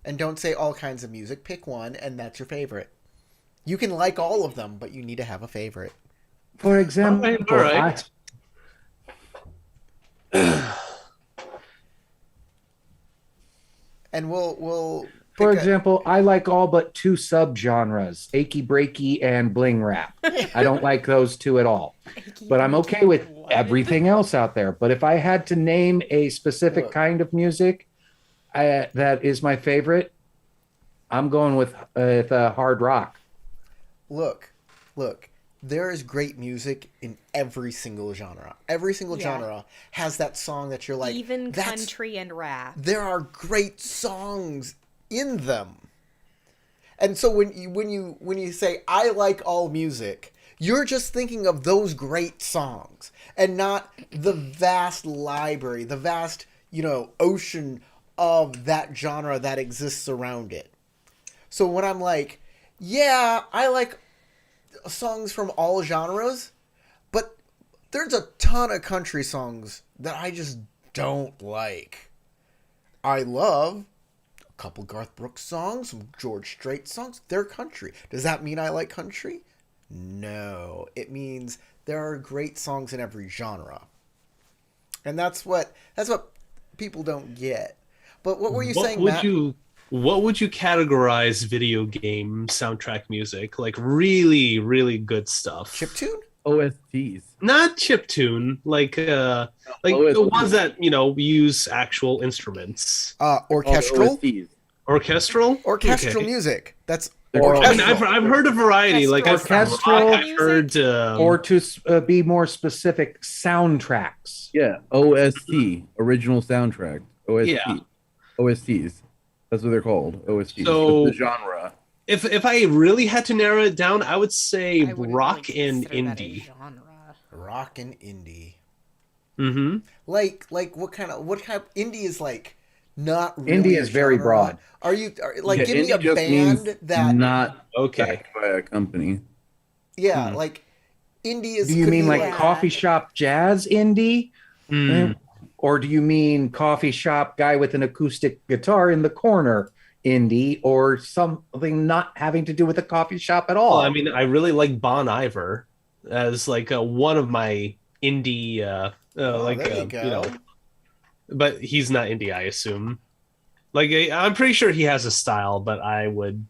And don't say all kinds of music. Pick one, and that's your favorite. You can like all of them, but you need to have a favorite. For example, all right. And we'll For example, I like all but 2 subgenres, achy breaky and bling rap. I don't like those 2 at all. But I'm okay with everything else out there. But if I had to name a specific kind of music that is my favorite, I'm going with hard rock. Look. There is great music in every single genre. Every single genre has that song that you're like, even country and rap. There are great songs in them. And so when you say I like all music, you're just thinking of those great songs and not the vast library, the vast, ocean of that genre that exists around it. So when I'm like, yeah, I like songs from all genres, but there's a ton of country songs that I just don't like. I love a couple Garth Brooks songs, some George Strait songs. They're country. Does that mean I like country? No. It means there are great songs in every genre. And that's what people don't get. But what were you saying, Matt? What would you categorize video game soundtrack music? Like really, really good stuff. Chiptune? OSTs. Not chiptune, like the ones that, use actual instruments. Orchestral? Orchestral? Orchestral Okay. music. That's I mean, I've heard a variety. Like Orchestral, I've heard, or to be more specific, soundtracks. Yeah, OST, original soundtrack. OST. Yeah. OSTs. That's what they're called. OSTs. So That's the genre. If I really had to narrow it down, I would say I wouldn't rock really and consider that a indie. genre. rock and indie. Mm-hmm. Like what kind of indie is like not really Indie a is very genre. broad. Give me indie a just band means that not Okay. backed by a company. like indie is. Do you could mean be like coffee shop jazz indie? Mm. Or do you mean coffee shop guy with an acoustic guitar in the corner indie, or something not having to do with a coffee shop at all? Well, I mean, I really like Bon Iver as like one of my indie, there you go. but he's not indie, I assume. Like, I'm pretty sure he has a style, but I would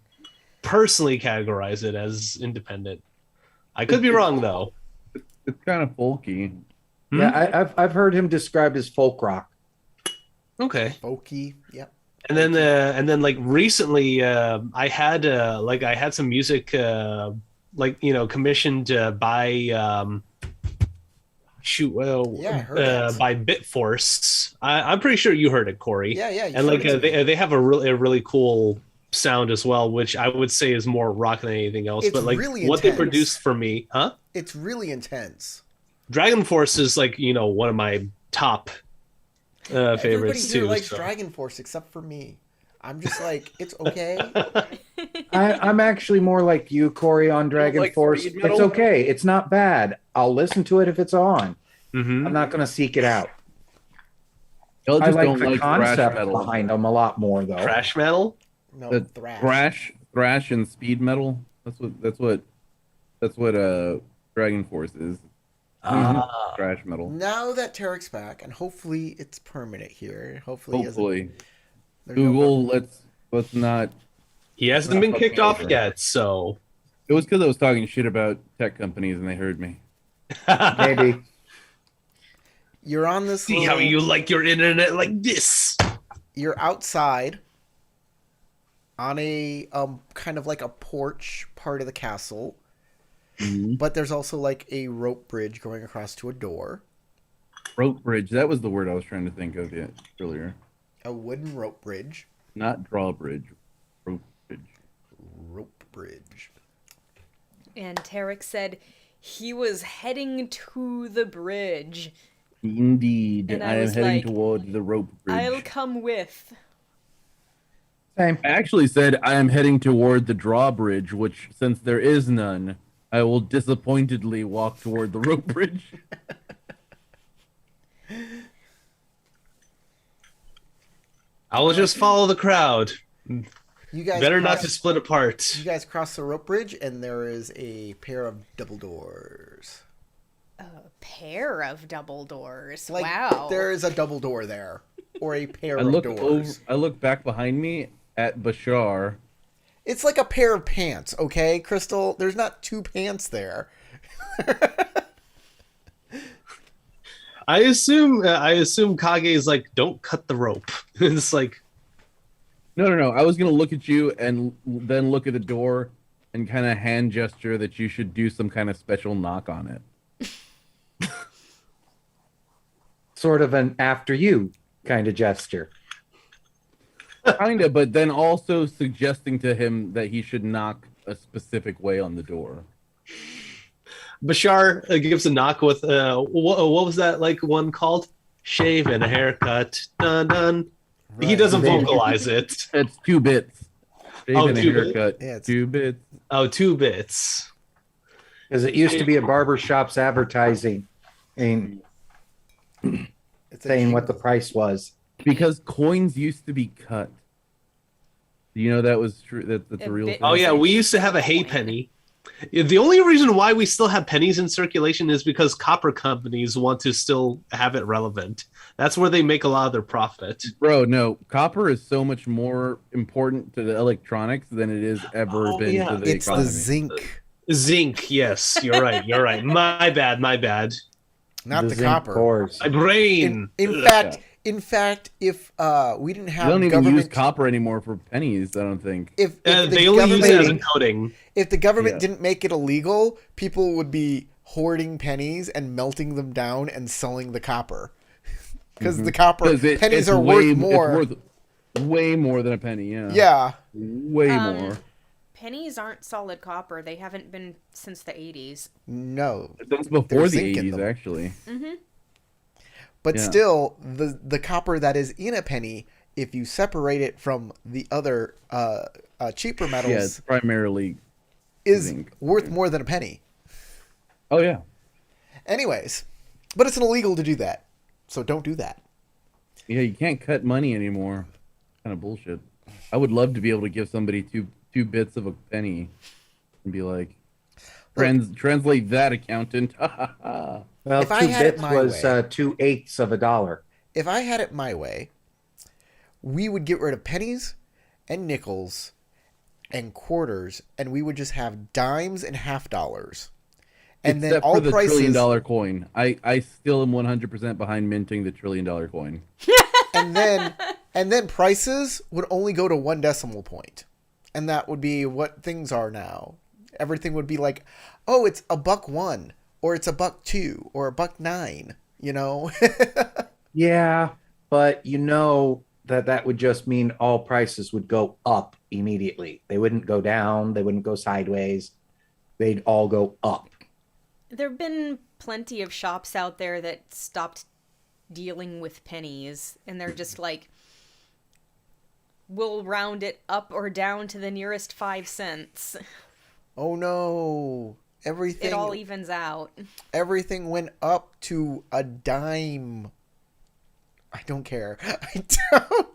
personally categorize it as independent. I could be wrong though. It's kind of folky. Yeah, I've heard him described as folk rock. Okay. Folky, yep. And then like recently, I had some music commissioned by I heard it. by Bitforce. I'm pretty sure you heard it, Corey. Yeah, And like they have a really cool sound as well, which I would say is more rock than anything else. It's but like really what they intense. produced for me, huh? It's really intense. Dragon Force is like one of my top Everybody favorites here too. likes so. Dragon Force except for me. I'm just like, it's okay. I'm actually more like you, Corey, on Dragon like Force. speed It's metal? okay. It's not bad. I'll listen to it if it's on. Mhm. I'm not going to seek it out. Y'all I just like don't the like thrash concept metal. behind them a lot more, though. Thrash metal. No, The thrash. thrash and speed metal. That's what Dragon Force is. Thrash metal. Now that Tarek's back, and hopefully it's permanent here. Hopefully, he Hopefully, there's no more- Google. Let's not. He hasn't been kicked off yet, so... It was because I was talking shit about tech companies and they heard me. Maybe. You're on this. See how you like your internet like this. You're outside on a kind of like a porch part of the castle, but there's also like a rope bridge going across to a door. Rope bridge. That was the word I was trying to think of earlier. A wooden rope bridge. Not drawbridge. Rope bridge. Rope bridge. And Tarek said he was heading to the bridge. Indeed. And I am was heading like, toward the rope bridge. I'll come with. Same. I actually said I am heading toward the drawbridge, which, since there is none, I will disappointedly walk toward the rope bridge. I will just follow the crowd. You guys Better not to split apart. You guys cross the rope bridge, and there is a pair of double doors. A pair of double doors. Like, wow. there is a double door there, or a pair I of look doors. I look back behind me at Bashar. It's like a pair of pants, okay, Crystal? There's not two pants there. I assume Kage is like, don't cut the rope. It's like, No. I was gonna look at you and then look at the door and kind of hand gesture that you should do some kind of special knock on it. Sort of an after you kind of gesture. Kinda, but then also suggesting to him that he should knock a specific way on the door. Bashar gives a knock with what was that like one called? Shave and a haircut. Dun dun. Right. He doesn't vocalize it. It's 2 bits. Shave and a 2 bits? haircut. Yeah, it's- 2 bits. Oh, 2 bits. Because it used to be a barber shop's advertising and It's a saying what the price was. Because coins used to be cut. Do you know that was true? That's a real bit- thing. Oh yeah, we used to have a hay penny. The only reason why we still have pennies in circulation is because copper companies want to still have it relevant. That's where they make a lot of their profit. Bro, no. Copper is so much more important to the electronics than it has ever been yeah. to the It's economy. the zinc, Zinc, yes, you're right. You're right. My bad. not the zinc copper. cores. My brain. In fact, if we didn't You have don't even government, use copper anymore for pennies, I don't think. if the They only use it as government, encoding. if the government Yeah. didn't make it illegal, people would be hoarding pennies and melting them down and selling the copper. Because the copper 'Cause pennies it's are worth more. It's worth way more than a penny, yeah. Yeah. Way more. Pennies aren't solid copper. They haven't been since the 80s. No. That's before there's the zinc in 80s, them. actually. But Yeah. still, the copper that is in a penny, if you separate it from the other cheaper Yeah, it's metals, primarily is zinc. worth more than a penny. Oh, yeah. Anyways, but it's illegal to do that. So don't do that. Yeah, you can't cut money anymore. Kind of bullshit. I would love to be able to give somebody two bits of a penny and be like, translate that, accountant. Well, If I 2 had it bits my was way- 2/8 of a dollar. If I had it my way, we would get rid of pennies and nickels and quarters, and we would just have dimes and half dollars. And then Except all for the $1 prices, trillion coin. I still am 100% behind minting the $1 trillion coin. and then prices would only go to 1 decimal point, and that would be what things are now. Everything would be like, oh, it's $1, or it's $2, or $1.09. You know. Yeah, but you know that would just mean all prices would go up immediately. They wouldn't go down. They wouldn't go sideways. They'd all go up. There have been plenty of shops out there that stopped dealing with pennies, and they're just like, we'll round it up or down to the nearest 5 cents. Oh no. It all evens out. Everything went up to a dime. I don't care. I don't.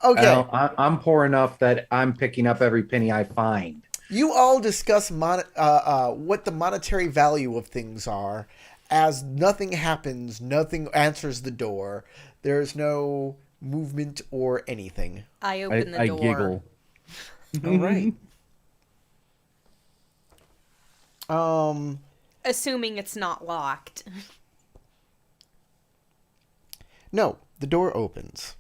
Okay. Well, I'm poor enough that I'm picking up every penny I find. You all discuss what the monetary value of things are, as nothing happens, nothing answers the door. There's no movement or anything. I open the I door. giggle. All right. Assuming it's not locked. No, the door opens.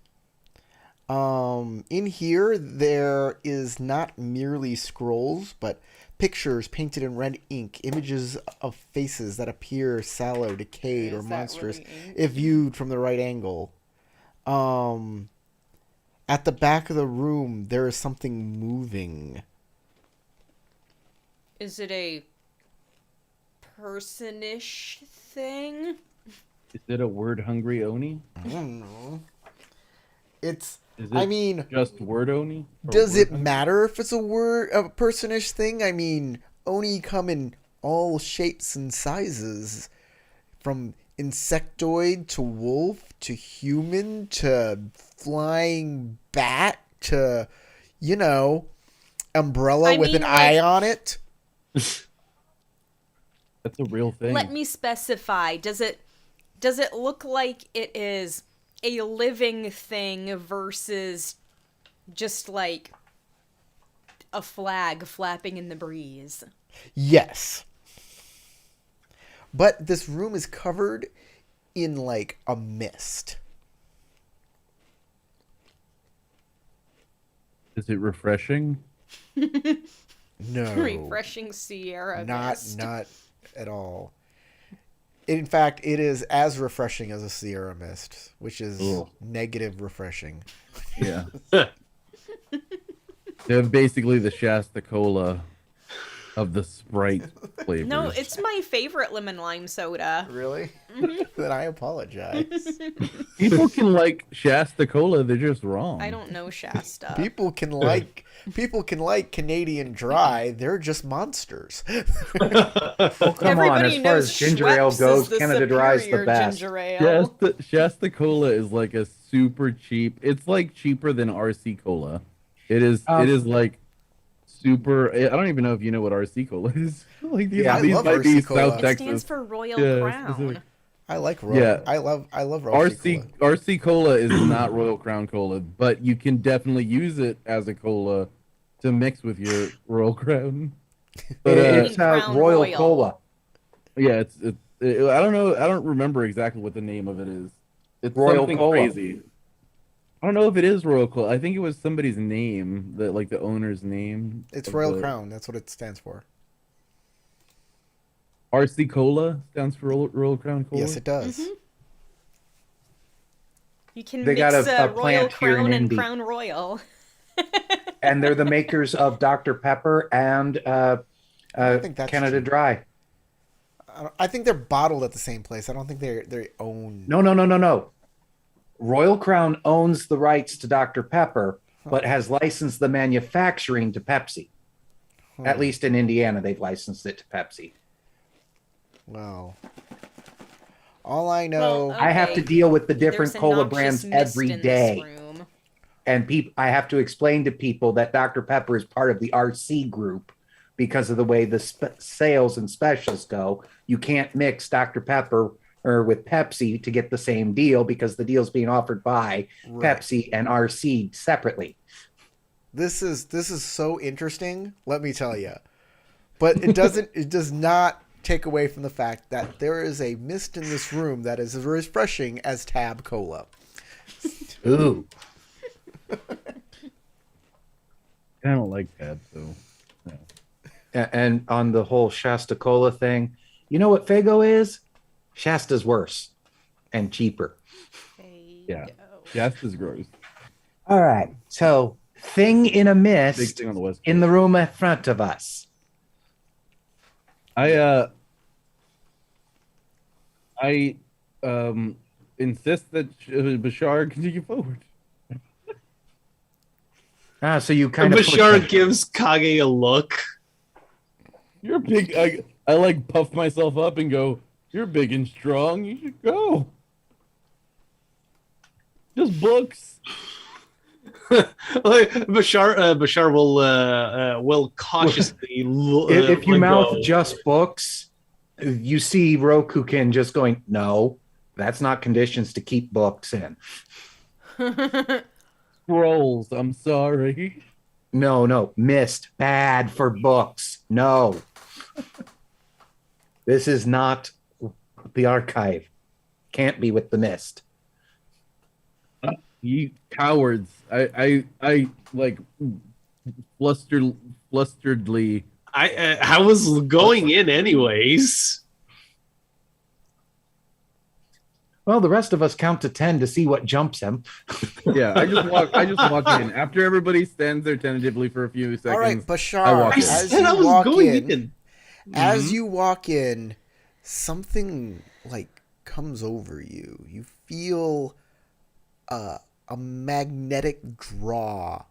In here, there is not merely scrolls, but pictures painted in red ink, images of faces that appear sallow, decayed, or Is that monstrous really ink? if viewed from the right angle. At the back of the room, there is something moving. Is it a personish thing? Is it a word-hungry Oni? I don't know. It's. Is it I mean, just word Oni? Or does it word-hungry? matter if it's a personish thing? I mean, Oni come in all shapes and sizes, from insectoid to wolf to human to flying bat to, umbrella with an eye on it. That's a real thing. Let me specify. Does it look like it is a living thing versus just like a flag flapping in the breeze? Yes. But this room is covered in like a mist. Is it refreshing? No. Refreshing Sierra mist. Not at all. In fact, it is as refreshing as a Sierra mist, which is Ugh. negative refreshing. Yeah. They're basically the Shasta Cola of the Sprite flavors. No, it's my favorite lemon lime soda. Really? Then I apologize. People can like Shasta Cola, they're just wrong. I don't know Shasta. People can like Canadian Dry. They're just monsters. Oh, come on. As far as ginger ale goes, Canada Dry is the best. Ginger ale. Shasta Cola is like a super cheap. It's like cheaper than RC Cola. It is like super. I don't even know if you know what RC Cola is. Like these, Yeah, I these love might be RC Cola. South It Texas. stands for Royal Yeah, Crown. specific. I like Royal. Yeah. I love RC Cola. RC Cola is not Royal Crown Cola, but you can definitely use it as a cola to mix with your Royal Crown. But It's Crown Royal Royal. Cola. yeah, I don't know. I don't remember exactly what the name of it is. It's Royal something Cola. crazy. I don't know if it is Royal Cola. I think it was somebody's name, the owner's name. It's of Royal the- Crown. That's what it stands for. RC Cola stands for Royal Crown Cola. Yes, it does. Mm-hmm. You can They mix got a Royal plant here in Crown and Indy. Crown Royal. And they're the makers of Dr. Pepper and think that's Canada true. Dry. I think they're bottled at the same place. I don't think they own. No. Royal Crown owns the rights to Dr. Pepper, but has licensed the manufacturing to Pepsi. At least in Indiana, they've licensed it to Pepsi. Well, all I know. Well, I have to Okay. deal with the different There's a cola noxious brands mist every in this day. room. And I have to explain to people that Dr. Pepper is part of the RC group because of the way the sales and specials go. You can't mix Dr. Pepper with Pepsi to get the same deal because the deal's being offered by Right. Pepsi and RC separately. This is so interesting, let me tell you. But it does not take away from the fact that there is a mist in this room that is as refreshing as Tab Cola. Ooh. I don't like that, so. No. And on the whole Shasta Cola thing, you know what Fago is? Shasta's worse and cheaper. Yeah. Shasta's gross. All right. So, thing in a Big mist thing on the West in the room in front of us. I insist that Bashar continue forward. So you kind of Bashar gives Kage a look. You're big. I like puff myself up and go, you're big and strong. You should go. Just books. Bashar will cautiously. if you let mouth go. just books, you see Rokukin just going, no, that's not conditions to keep books in. Scrolls. I'm sorry. No. Mist. Bad for books. No. This is not the archive. Can't be with the mist. You cowards! I like flusteredly. I was going in anyways. Well, the rest of us count to 10 to see what jumps him. Yeah, I just walk in after everybody stands there tentatively for a few seconds. All right, Bashar, I walk in. as said I you was walk going in, in. as you walk in, something like comes over you. You feel a magnetic draw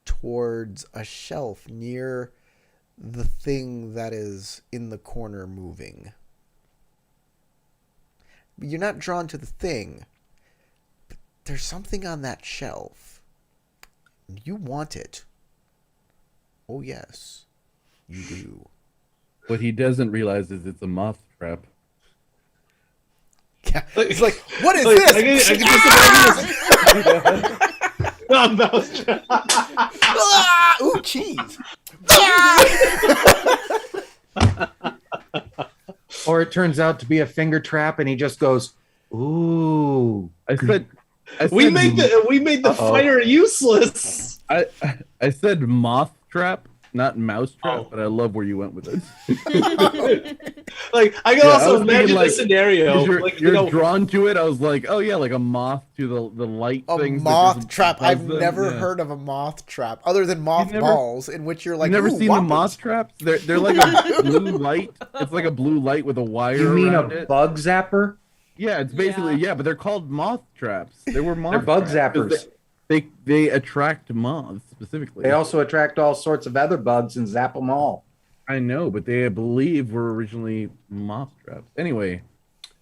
towards a shelf near the thing that is in the corner moving. You're not drawn to the thing, but there's something on that shelf. You want it. Oh, yes, you do. What he doesn't realize is it's a moth trap. Yeah, it's like, what is this? I can just imagine this. Oh, mouse trap. Ah! Ooh, cheese. Or it turns out to be a finger trap and he just goes, ooh. I said We made the fire useless. I said moth trap, not mouse trap, Oh. but I love where you went with it. Like I can Yeah, I also was thinking, imagine like, the scenario. You're, Like, you're drawn to it. I was like, oh yeah, like a moth to the light A things. that moth just trap. buzz I've them. never Yeah. heard of a moth trap other than moth never- balls, in which you're like, You've never ooh, seen whoppers. the moth traps? They're like a blue light. It's like a blue light with a wire You mean a around it. bug zapper? Yeah, it's basically Yeah. but they're called moth traps. They were moth. They're bug traps 'cause zappers. They attract moths specifically. They also attract all sorts of other bugs and zap them all. I know, but they I believe were originally moth traps. Anyway,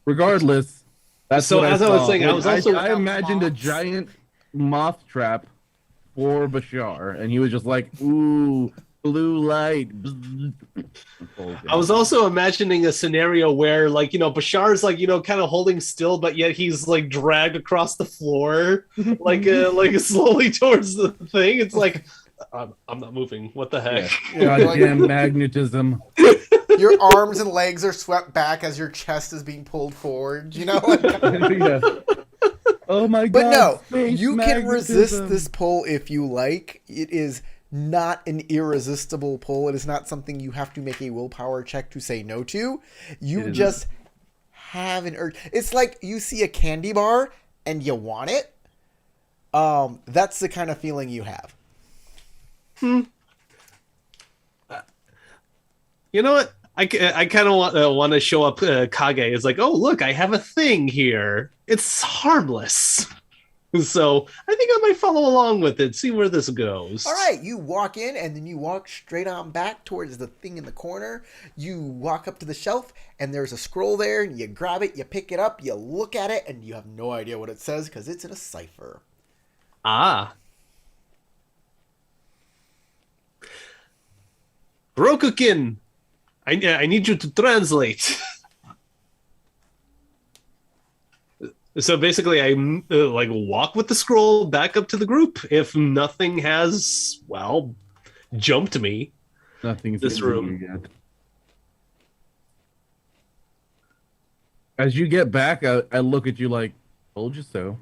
regardless, that's So, what as I was saw. saying, I was also- I imagined a Moths. giant moth trap for Bashar, and he was just like, "Ooh, blue light." I was also imagining a scenario where, like, Bashar's like, kind of holding still, but yet he's like dragged across the floor, like slowly towards the thing. It's like, I'm not moving. What the heck? Yeah, like- Goddamn magnetism. Your arms and legs are swept back as your chest is being pulled forward, Like, Yeah. Oh my god. but no, space you can resist magnetism. this pull if you like. It is not an irresistible pull. It is not something you have to make a willpower check to say no to. You It just have an urge. It's like you see a candy bar and you want it. That's the kind of feeling you have. You know what? I kind of want to show up Kage. It's like, oh, look, I have a thing here. It's harmless. So I think I might follow along with it, see where this goes. All right, you walk in and then you walk straight on back towards the thing in the corner. You walk up to the shelf and there's a scroll there and you grab it, you pick it up, you look at it, and you have no idea what it says because it's in a cipher. Ah. Rokukin, I need you to translate. So basically, I walk with the scroll back up to the group. If nothing has, jumped me. Nothing's This in room. here yet. As you get back, I look at you like, told you so.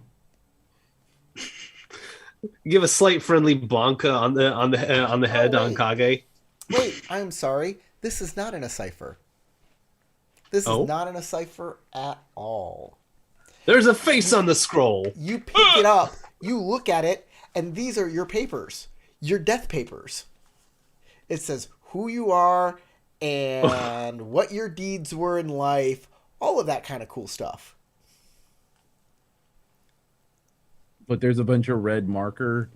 Give a slight friendly bonk on the head on wait. Kage. Wait, I'm sorry. This is not in a cipher. This Oh? is not in a cipher at all. There's a face on the scroll. You pick it up, you look at it, and these are your papers, your death papers. It says who you are and what your deeds were in life, all of that kind of cool stuff. But there's a bunch of red marker,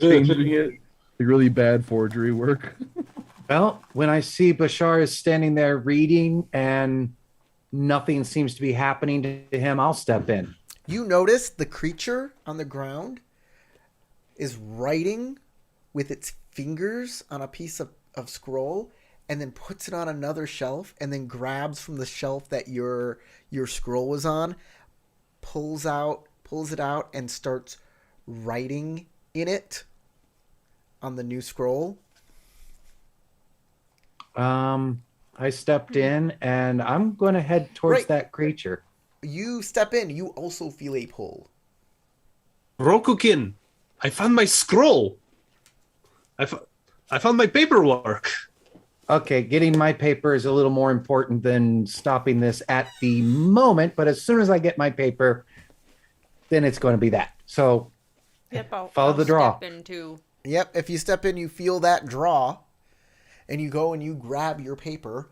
changing it. Like really bad forgery work. Well, when I see Bashar is standing there reading and nothing seems to be happening to him, I'll step in. You notice the creature on the ground is writing with its fingers on a piece of scroll and then puts it on another shelf and then grabs from the shelf that your scroll was on, pulls it out and starts writing in it. on the new scroll? I stepped in, and I'm going to head towards Right. that creature. You step in. You also feel a pull. Rokukin, I found my scroll. I found my paperwork. Okay, getting my paper is a little more important than stopping this at the moment, but as soon as I get my paper, then it's going to be that. So Yep, follow the draw. Step into. Yep. If you step in, you feel that draw, and you go and you grab your paper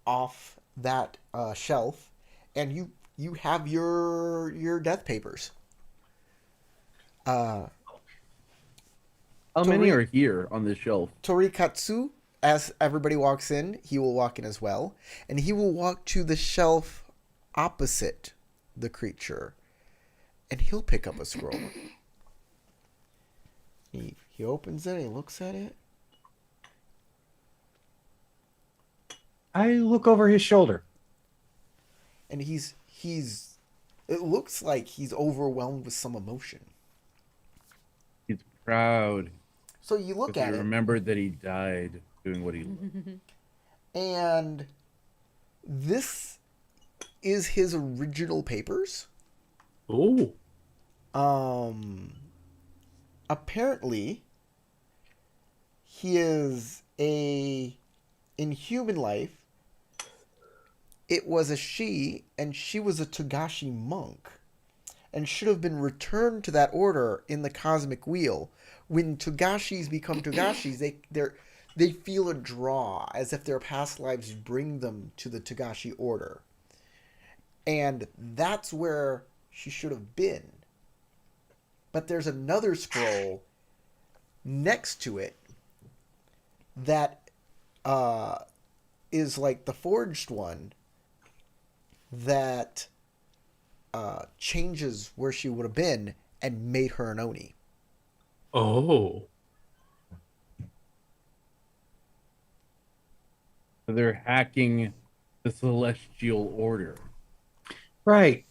off that shelf, and you have your death papers. How many are here on this shelf? Torikatsu, as everybody walks in, he will walk in as well, and he will walk to the shelf opposite the creature, and he'll pick up a scroll. He opens it, he looks at it. I look over his shoulder. And he's it looks like he's overwhelmed with some emotion. He's proud. So you look at He it, remembered that he died doing what he loved. and this is his original papers. Oh. Apparently he is in human life, it was a she, and she was a Togashi monk, and should have been returned to that order in the cosmic wheel. When Togashis become Togashis, they feel a draw, as if their past lives bring them to the Togashi order. And that's where she should have been. But there's another scroll next to it that is like the forged one that changes where she would have been and made her an Oni. Oh. They're hacking the celestial order. Right.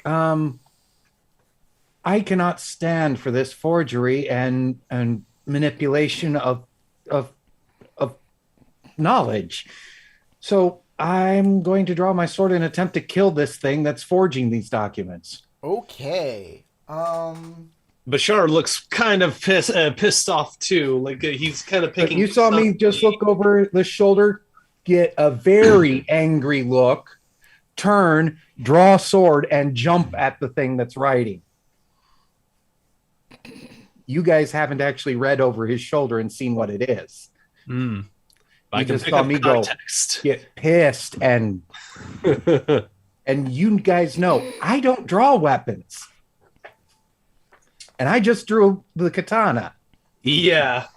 I cannot stand for this forgery and manipulation of knowledge. So I'm going to draw my sword and attempt to kill this thing that's forging these documents. Okay. Bashar looks kind of pissed off too. Like he's kind of picking. You saw me just look over the shoulder, get a very angry look, turn, draw sword, and jump at the thing that's writing. You guys haven't actually read over his shoulder and seen what it is. Mm. You just saw me context. get pissed, and you guys know I don't draw weapons. And I just drew the katana. Yeah.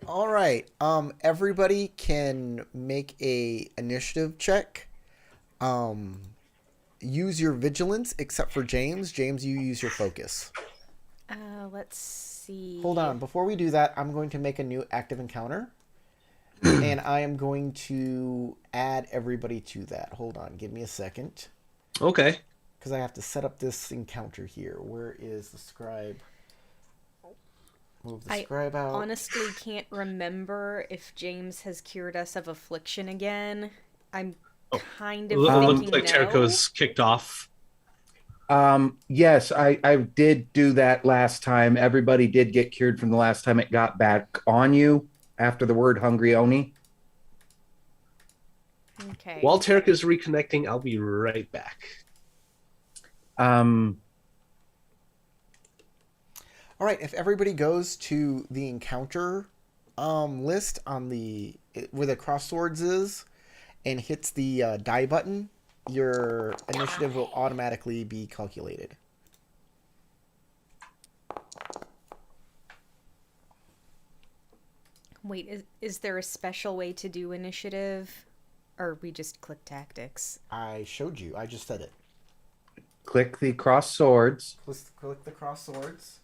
All right. Everybody can make a initiative check. Use your vigilance, except for James. James, you use your focus. Let's see. Hold on. Before we do that, I'm going to make a new active encounter. And I am going to add everybody to that. Hold on. Give me a second. Okay. Because I have to set up this encounter here. Where is the scribe? Move the scribe out. I honestly can't remember if James has cured us of affliction again. I'm kind of thinking like Terko's kicked off. Yes, I did do that last time. Everybody did get cured from the last time it got back on you after the word hungry Oni. Okay. While Terk is reconnecting, I'll be right back. All right, if everybody goes to the encounter list on where the cross swords is and hits the die button, your initiative will automatically be calculated. Wait, is there a special way to do initiative? Or we just click tactics? I showed you. I just said it. Click the cross swords. Click the cross swords.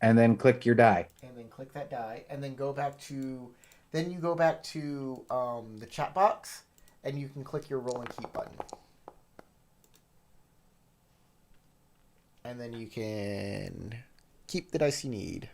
And then click your die. And then click that die. And then go back to... Then you go back to the chat box. And you can click your roll and keep button. And then you can keep the dice you need.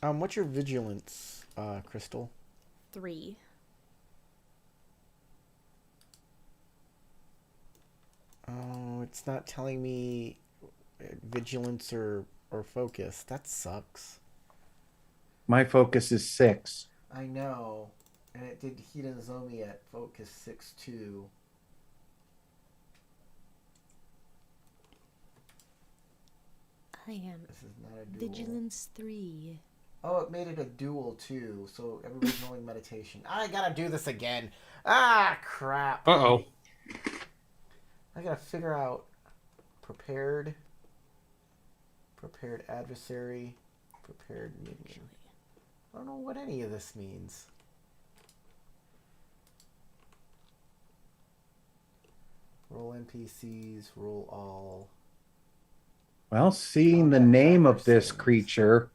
What's your vigilance, Crystal? 3. Oh, it's not telling me vigilance or focus. That sucks. My focus is 6. I know. And it did Hirazomi at focus 6 too. I am This is not a duel. vigilance 3. Oh, it made it a duel too. So everybody's rolling meditation. I gotta do this again. Ah, crap. Uh-oh. I gotta figure out prepared adversary, prepared minion. I don't know what any of this means. Roll NPCs, roll all. Well, seeing the name of this creature,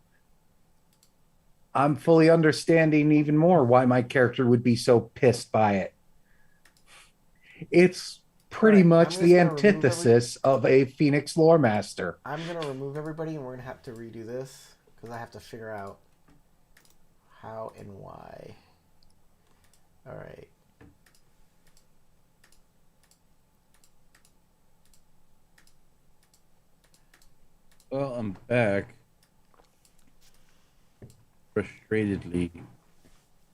I'm fully understanding even more why my character would be so pissed by it. It's pretty much the antithesis of a Phoenix lore master. I'm going to remove everybody and we're going to have to redo this because I have to figure out how and why. All right. Well, I'm back. Frustratedly.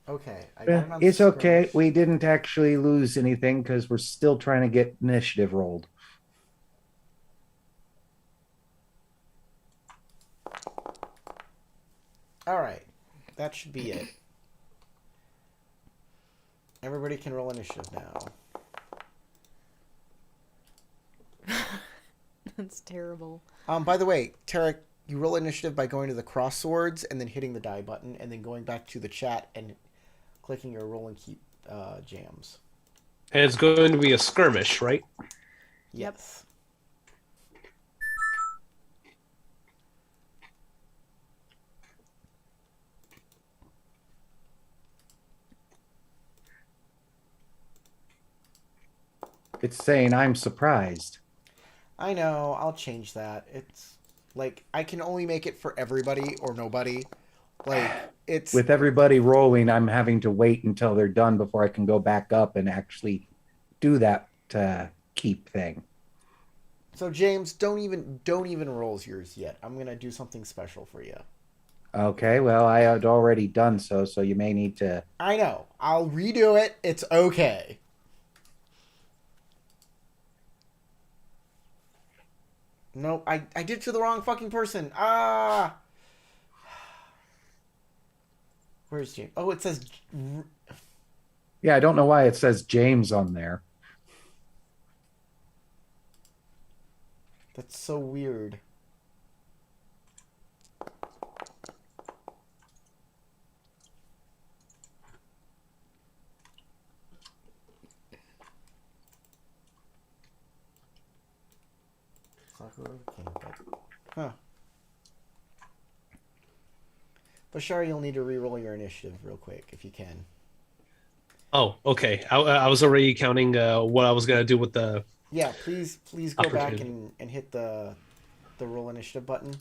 Okay. It's okay. We didn't actually lose anything because we're still trying to get initiative rolled. All right. That should be it. Everybody can roll initiative now. That's terrible. By the way, Tarek, you roll initiative by going to the cross swords and then hitting the die button and then going back to the chat and clicking your roll and keep jams. And it's going to be a skirmish, right? Yes. It's saying I'm surprised. I know. I'll change that. It's like I can only make it for everybody or nobody. Like it's with everybody rolling, I'm having to wait until they're done before I can go back up and actually do that keep thing. So James, don't even roll yours yet. I'm gonna do something special for you. Okay, well I had already done so you may need to. I know. I'll redo it. It's okay. Nope, I did it to the wrong fucking person. Ah. Where's James? Oh, it says. Yeah, I don't know why it says James on there. That's so weird. Huh. Bashar, you'll need to re-roll your initiative real quick if you can. Oh, okay. I was already counting what I was gonna do with the. Yeah, please go back and hit the roll initiative button.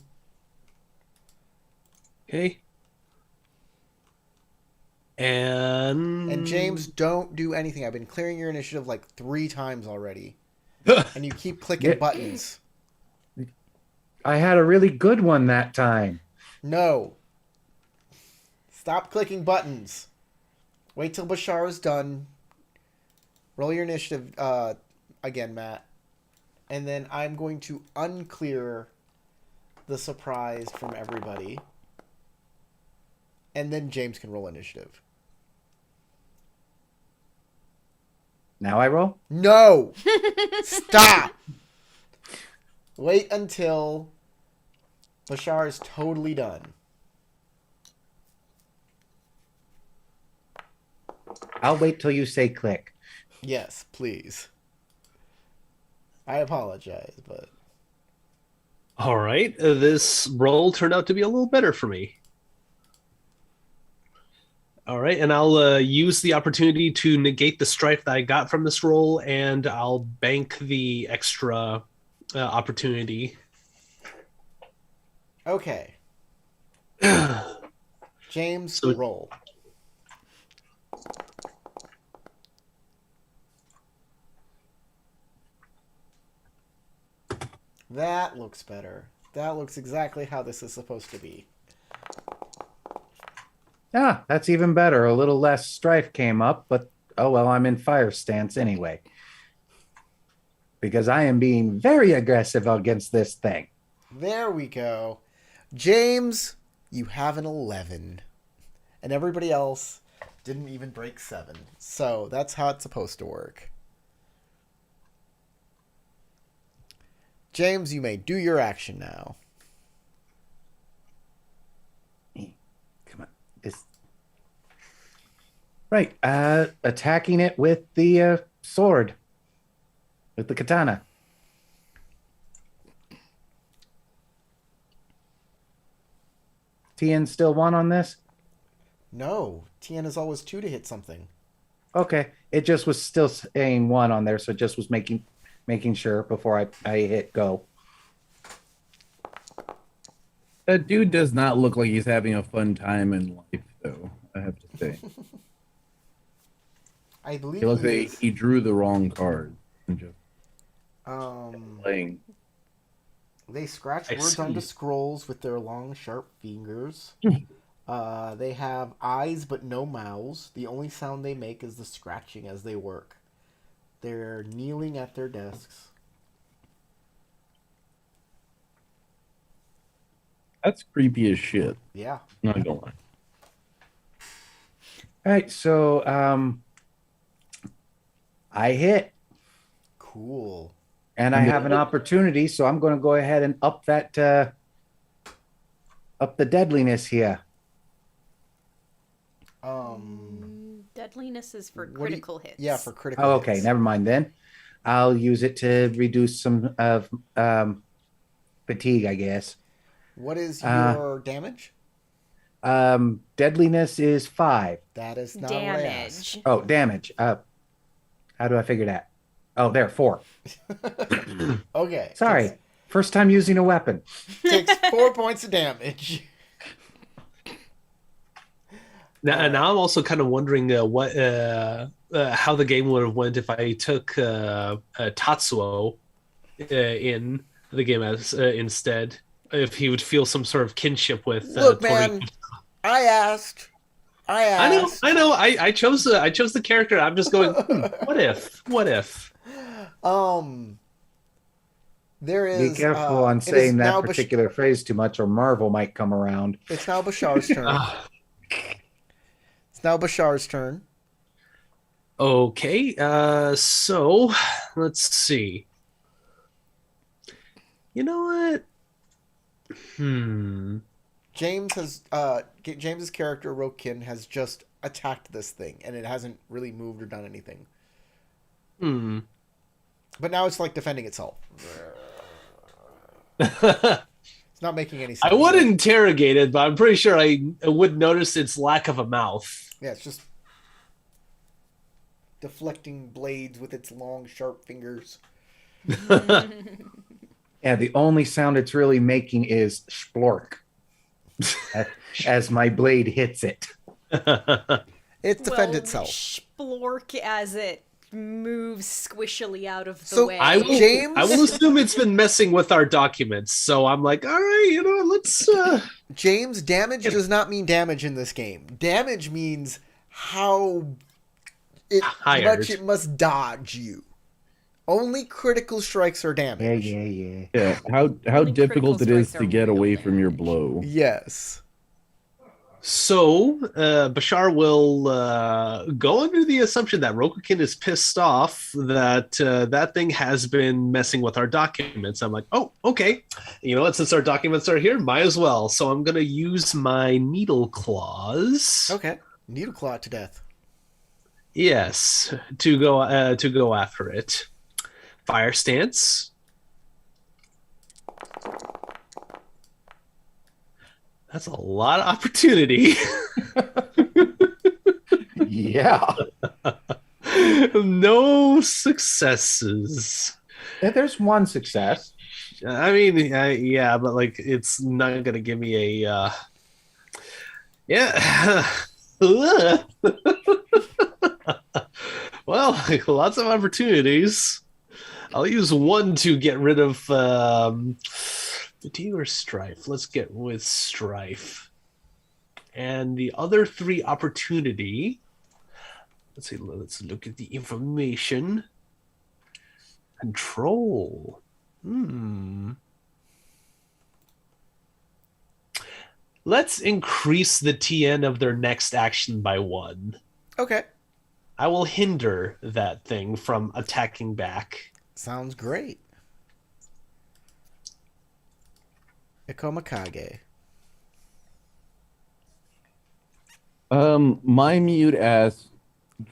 Okay. And James, don't do anything. I've been clearing your initiative like 3 times already, and you keep clicking buttons. I had a really good one that time. No. Stop clicking buttons. Wait till Bashar is done. Roll your initiative again, Matt. And then I'm going to unclear the surprise from everybody. And then James can roll initiative. Now I roll? No! Stop! Wait until Bashar is totally done. I'll wait till you say click. Yes, please. I apologize, but... All right. This roll turned out to be a little better for me. All right, and I'll use the opportunity to negate the strife that I got from this roll, and I'll bank the extra opportunity. Okay. James, So- roll. That looks better. That looks exactly how this is supposed to be. Ah, that's even better. A little less strife came up, but oh well, I'm in fire stance anyway. Because I am being very aggressive against this thing. There we go. James, you have an 11. And everybody else didn't even break 7. So that's how it's supposed to work. James, you may do your action now. Come on. Right. Attacking it with the sword. With the katana. Tien still 1 on this? No, Tien is always 2 to hit something. Okay. It just was still saying 1 on there, so it just was making sure before I hit go. That dude does not look like he's having a fun time in life, though, I have to say. I believe He looks he like is, he drew the wrong card and just playing. they scratch I words see. onto scrolls with their long, sharp fingers. They have eyes but no mouths. The only sound they make is the scratching as they work. They're kneeling at their desks. That's creepy as shit. Yeah. Not gonna lie. All right, so I hit Cool. and I have an opportunity, so I'm going to go ahead and up that up the deadliness here. Deadliness is for What do you- critical hits. Yeah, for critical Oh, okay, hits. never mind then. I'll use it to reduce some of fatigue, I guess. What is Uh, your damage? Deadliness is 5. That is not what I asked. Damage. Oh, damage. How do I figure that? Oh, there, 4. Okay. Sorry, first time using a weapon. Takes 4 points of damage. Now I'm also kind of wondering how the game would have went if I took Tatsuo in the game as instead. If he would feel some sort of kinship with Look, Tori. man, I asked. I know. I chose the character. I'm just going. What if? There is. Be careful on it is saying that now particular phrase too much, or Marvel might come around. It's now Bashar's turn. It's now Bashar's turn. Okay. So let's see. You know what? James's character Rokin has just attacked this thing, and it hasn't really moved or done anything. But now it's like defending itself. It's not making any sense. I would interrogate it, but I'm pretty sure I would notice its lack of a mouth. Yeah, it's just deflecting blades with its long, sharp fingers. Yeah, the only sound it's really making is splork as my blade hits it. It's defend itself. Splork as it moves squishily out of the So, way. I James? will assume it's been messing with our documents. So I'm like, all right, let's. James, damage does not mean damage in this game. Damage means how much it must dodge you. Only critical strikes are damage. Yeah. How Only difficult it critical is strikes to are get real away from your damage. blow. Yes. So Bashar will go under the assumption that Rokukin is pissed off that that thing has been messing with our documents. I'm like, oh, okay. You know what? Since our documents are here, might as well. So I'm going to use my needle claws. Okay. Needle claw to death. Yes, to go after it. Fire stance. That's a lot of opportunity. Yeah. No successes. There's one success. I mean, yeah, but like it's not gonna give me a. Yeah. Well, lots of opportunities. I'll use one to get rid of fatigue or strife. Let's get with strife. And the other three opportunity. Let's see. Let's look at the information. Control. Let's increase the TN of their next action by 1. Okay. I will hinder that thing from attacking back. Sounds great. Ikomakage. My mute ass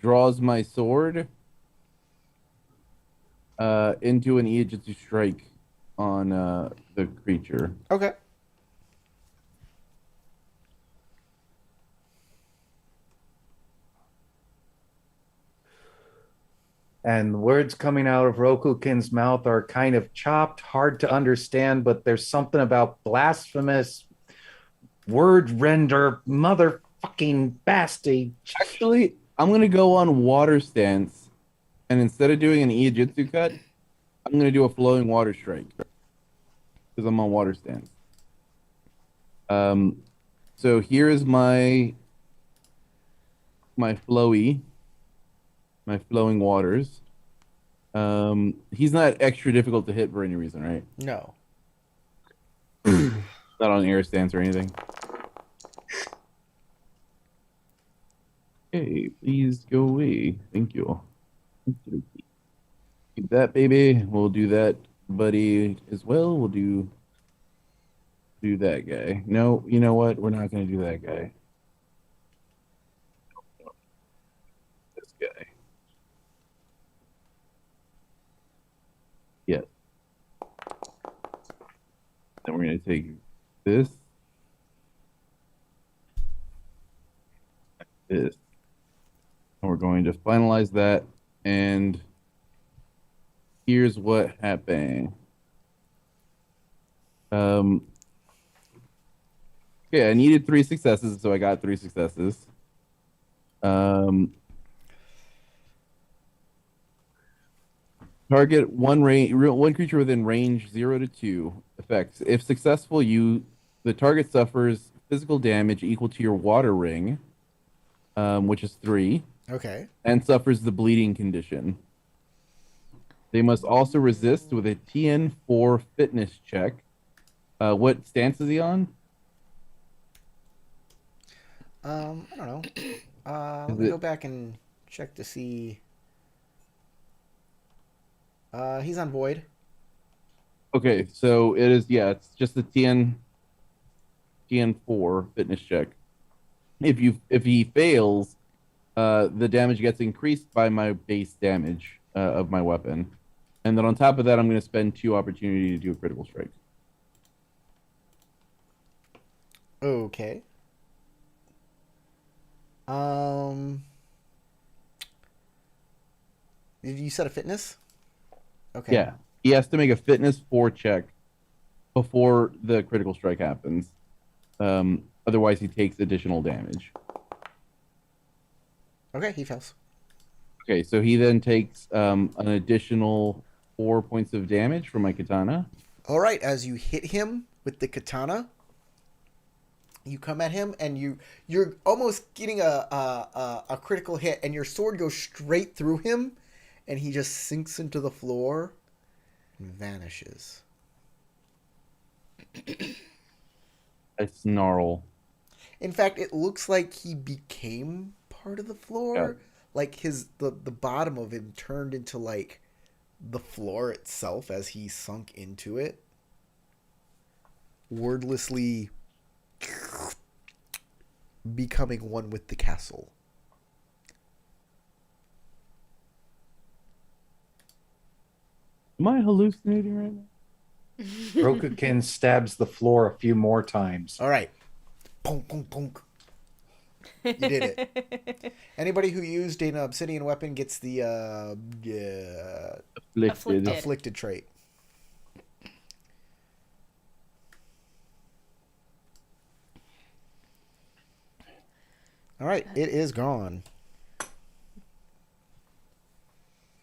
draws my sword into an Ijutsu strike on the creature. Okay. And words coming out of Rokukin's mouth are kind of chopped, hard to understand, but there's something about blasphemous word render, motherfucking bastard. Actually, I'm going to go on water stance, and instead of doing an Ijutsu cut, I'm going to do a flowing water strike because I'm on water stance. So here is my flowing waters. He's not extra difficult to hit for any reason, right? No. Not on air stance or anything. Okay, please go away. Thank you. Keep that, baby. We'll do that, buddy, as well. We'll do that guy. No, you know what? We're not going to do that guy. This guy. Yes. Then we're going to take this. This. And we're going to finalize that. And here's what happened. Okay, I needed 3 successes, so I got 3 successes. Target one creature within range 0 to 2 effects. If successful, the target suffers physical damage equal to your water ring, which is 3. Okay. And suffers the bleeding condition. They must also resist with a TN4 fitness check. What stance is he on? I don't know. Let me go back and check to see. He's on void. Okay, so it is, yeah, it's just a TN4 fitness check. If he fails, the damage gets increased by my base damage of my weapon. And then on top of that, I'm going to spend 2 opportunity to do a critical strike. Okay. Did you set a fitness? Okay. Yeah, he has to make a fitness 4 check before the critical strike happens. Otherwise, he takes additional damage. Okay, he fails. Okay, so he then takes an additional 4 points of damage from my katana. All right, as you hit him with the katana, you come at him and you're almost getting a critical hit, and your sword goes straight through him, and he just sinks into the floor and vanishes. I snarl. In fact, it looks like he became part of the floor. Yeah. Like the bottom of him turned into like the floor itself as he sunk into it. Wordlessly becoming one with the castle. Am I hallucinating right now? Rokukin stabs the floor a few more times. All right. Punk, punk, punk. You did it. Anybody who used an obsidian weapon gets the afflicted trait. All right, it is gone.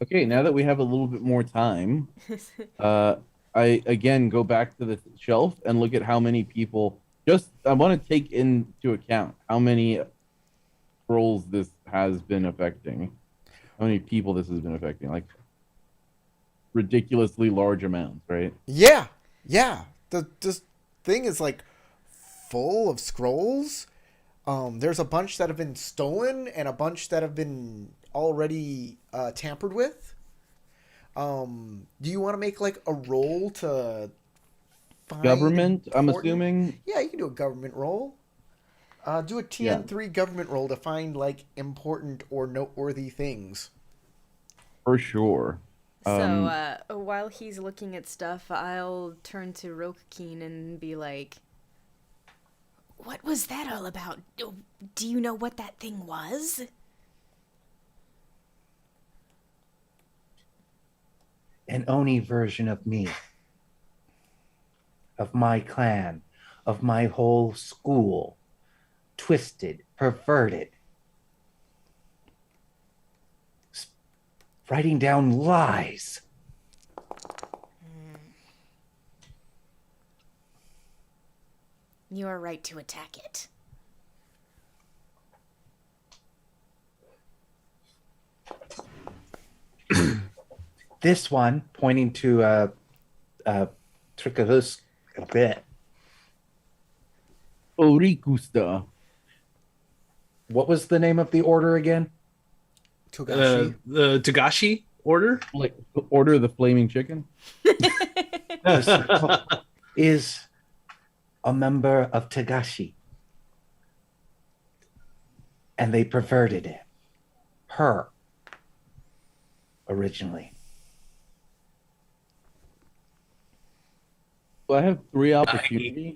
Okay, now that we have a little bit more time, I again go back to the shelf and look at how many people. Just I want to take into account how many scrolls this has been affecting, how many people this has been affecting, like ridiculously large amounts, right? Yeah, yeah. This thing is like full of scrolls. There's a bunch that have been stolen and a bunch that have been already tampered with. Do you want to make like a roll to find Government, I'm important- assuming. Yeah, you can do a government roll. Do a Yeah. TN3 government roll to find like important or noteworthy things. For sure. So while he's looking at stuff, I'll turn to Rokakeen and be like, "What was that all about? Do you know what that thing was?" An Oni version of me, of my clan, of my whole school. Twisted, perverted. Writing down lies. You are right to attack it. This one, pointing to Tricahus a bit. Orikusta. What was the name of the order again? Togashi. The Togashi order? Like Order of the Flaming Chicken. Is a member of Tagashi. And they perverted it. Her. Originally. Well, I have 3 opportunities.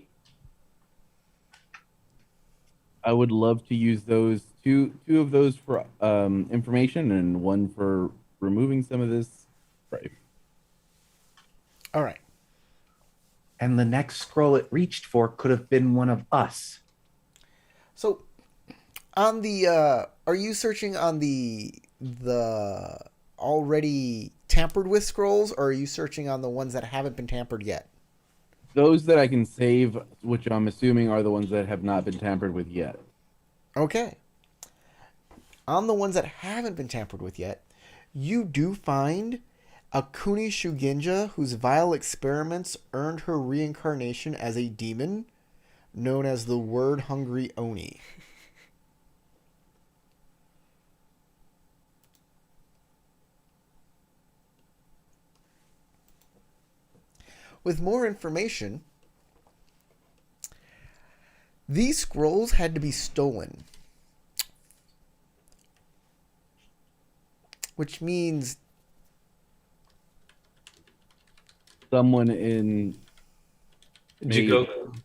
I would love to use those two of those for information and one for removing some of this. Right. All right. And the next scroll it reached for could have been one of us. So, on the are you searching on the already tampered with scrolls, or are you searching on the ones that haven't been tampered yet? Those that I can save, which I'm assuming are the ones that have not been tampered with yet. Okay. On the ones that haven't been tampered with yet, you do find a Kuni Shugenja whose vile experiments earned her reincarnation as a demon, known as the word-hungry Oni. With more information, these scrolls had to be stolen. Which means Someone in Jigoku.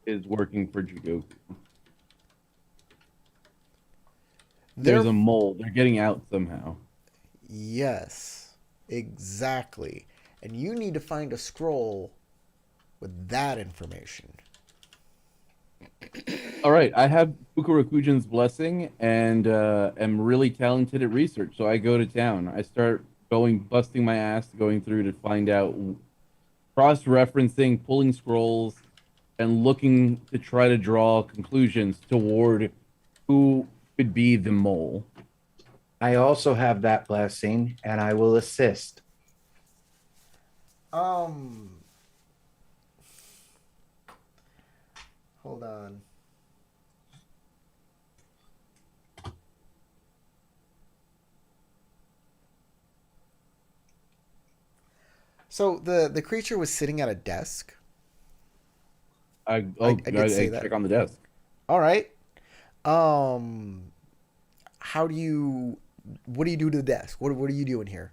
is working for Jigoku. they're... There's a mole. They're getting out somehow. Yes, exactly. And you need to find a scroll with that information. All right, I have Fukurakujin's blessing and am really talented at research. So I go to town. I start busting my ass, going through to find out, cross-referencing, pulling scrolls, and looking to try to draw conclusions toward who could be the mole. I also have that blessing, and I will assist. Hold on. So the creature was sitting at a desk. I did say that. check on the desk. All right. What do you do to the desk? What are you doing here?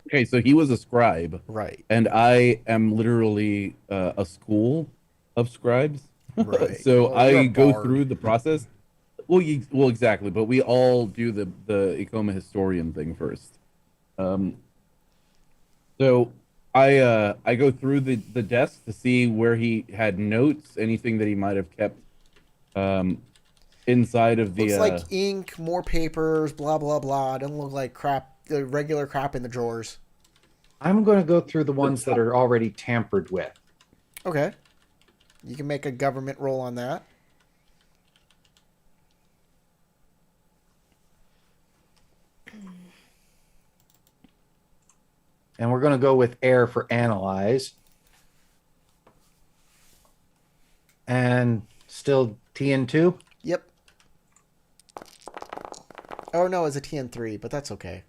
Okay, so he was a scribe. Right. And I am literally a school of scribes. Right. So Well, you're I a go bard. through the process. Well, exactly, but we all do the Ikoma historian thing first. So I go through the desk to see where he had notes, anything that he might have kept inside of the. Looks like ink, more papers, blah blah blah. Doesn't look like crap. The regular crap in the drawers. I'm going to go through the ones that are already tampered with. Okay. You can make a government roll on that. And we're going to go with air for analyze. And still TN2? Yep. Oh no, it's a TN3, but that's okay.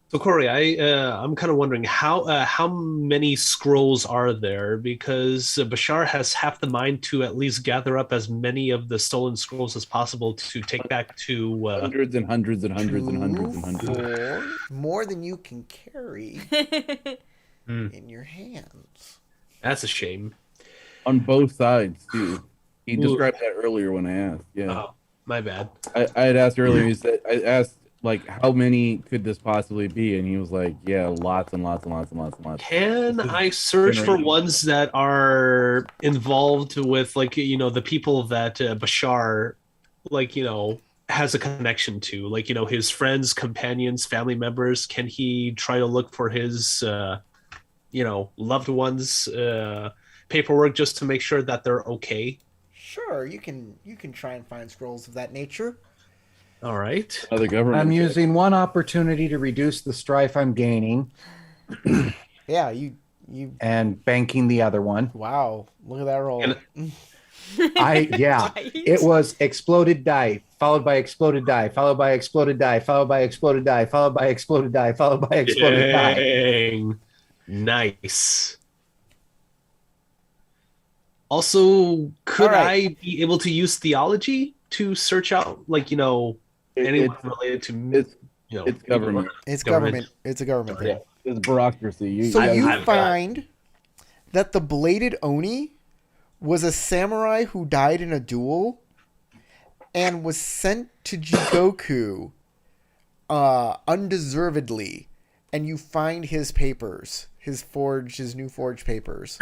So Corey, I'm kind of wondering how many scrolls are there, because Bashar has half the mind to at least gather up as many of the stolen scrolls as possible to take back to hundreds and hundreds and hundreds and hundreds and hundreds. 4, more than you can carry in your hands. That's a shame. On both sides too. He described that earlier when I asked. Yeah. Oh, my bad. I had asked earlier. He said I asked like how many could this possibly be, and he was like, yeah, lots and lots and lots and lots and lots. Can I search for ones that are involved with, like, the people that Bashar, like, has a connection to, like, his friends, companions, family members? Can he try to look for his, loved ones' paperwork just to make sure that they're okay? Sure, you can try and find scrolls of that nature. All right. Other government. I'm using one opportunity to reduce the strife I'm gaining. Yeah, you. And banking the other one. Wow, look at that roll. It was exploded die, followed by exploded die, followed by exploded die, followed by exploded die, followed by exploded die, followed by exploded die. Dang. Nice. Also, could I be able to use theology to search out, like, anyone related to it's government. It's government. It's a government thing. Yeah, it's bureaucracy. You find that the bladed Oni was a samurai who died in a duel and was sent to Jigoku undeservedly, and you find his papers, his new forged papers,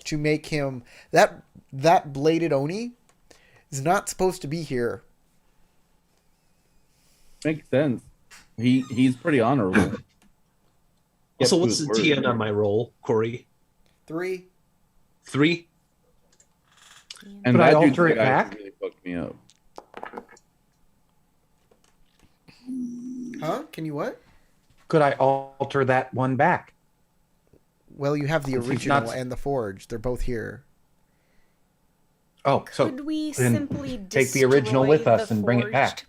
to make him that bladed Oni is not supposed to be here. Makes sense. He's pretty honorable. So what's the TN on my roll, Corey? 3. 3? And could I alter it back? Really fucked me up. Huh? Can you what? Could I alter that one back? Well, you have the original and the forge. They're both here. Oh, so could we then simply take the original with us and bring it back? forged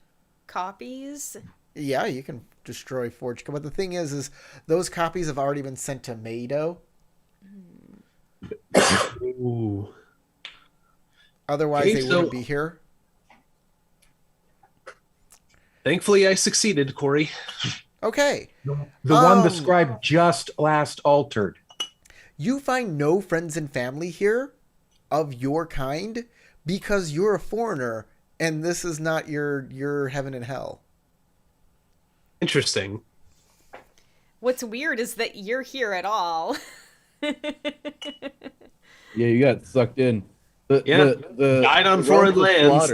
copies? Yeah, you can destroy forged. But the thing is those copies have already been sent to Meido. Ooh. Otherwise, they wouldn't be here. Thankfully, I succeeded, Corey. Okay. The one described just last altered. You find no friends and family here of your kind because you're a foreigner and this is not your heaven and hell. Interesting. What's weird is that you're here at all. Yeah, you got sucked in. The died on foreign lands.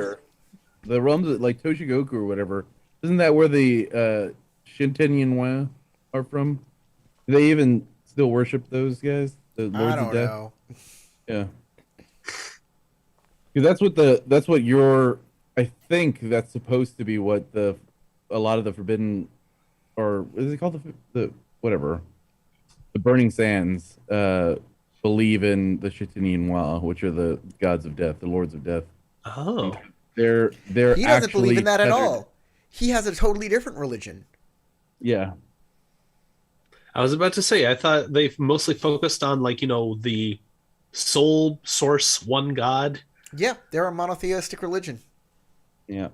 The realms of, like Toshigoku or whatever. Isn't that where the Shintenyan are from? Do they even still worship those guys? The Lords I don't of Death? know. Yeah. Because that's what you're. I think that's supposed to be what a lot of the forbidden, or is it called the whatever, the Burning Sands believe in the Shintenyan, which are the gods of death, the lords of death. Oh. They're He doesn't believe in that at all. He has a totally different religion. Yeah. I was about to say, I thought they mostly focused on, like, the soul source, one god. Yeah, they're a monotheistic religion. Yeah.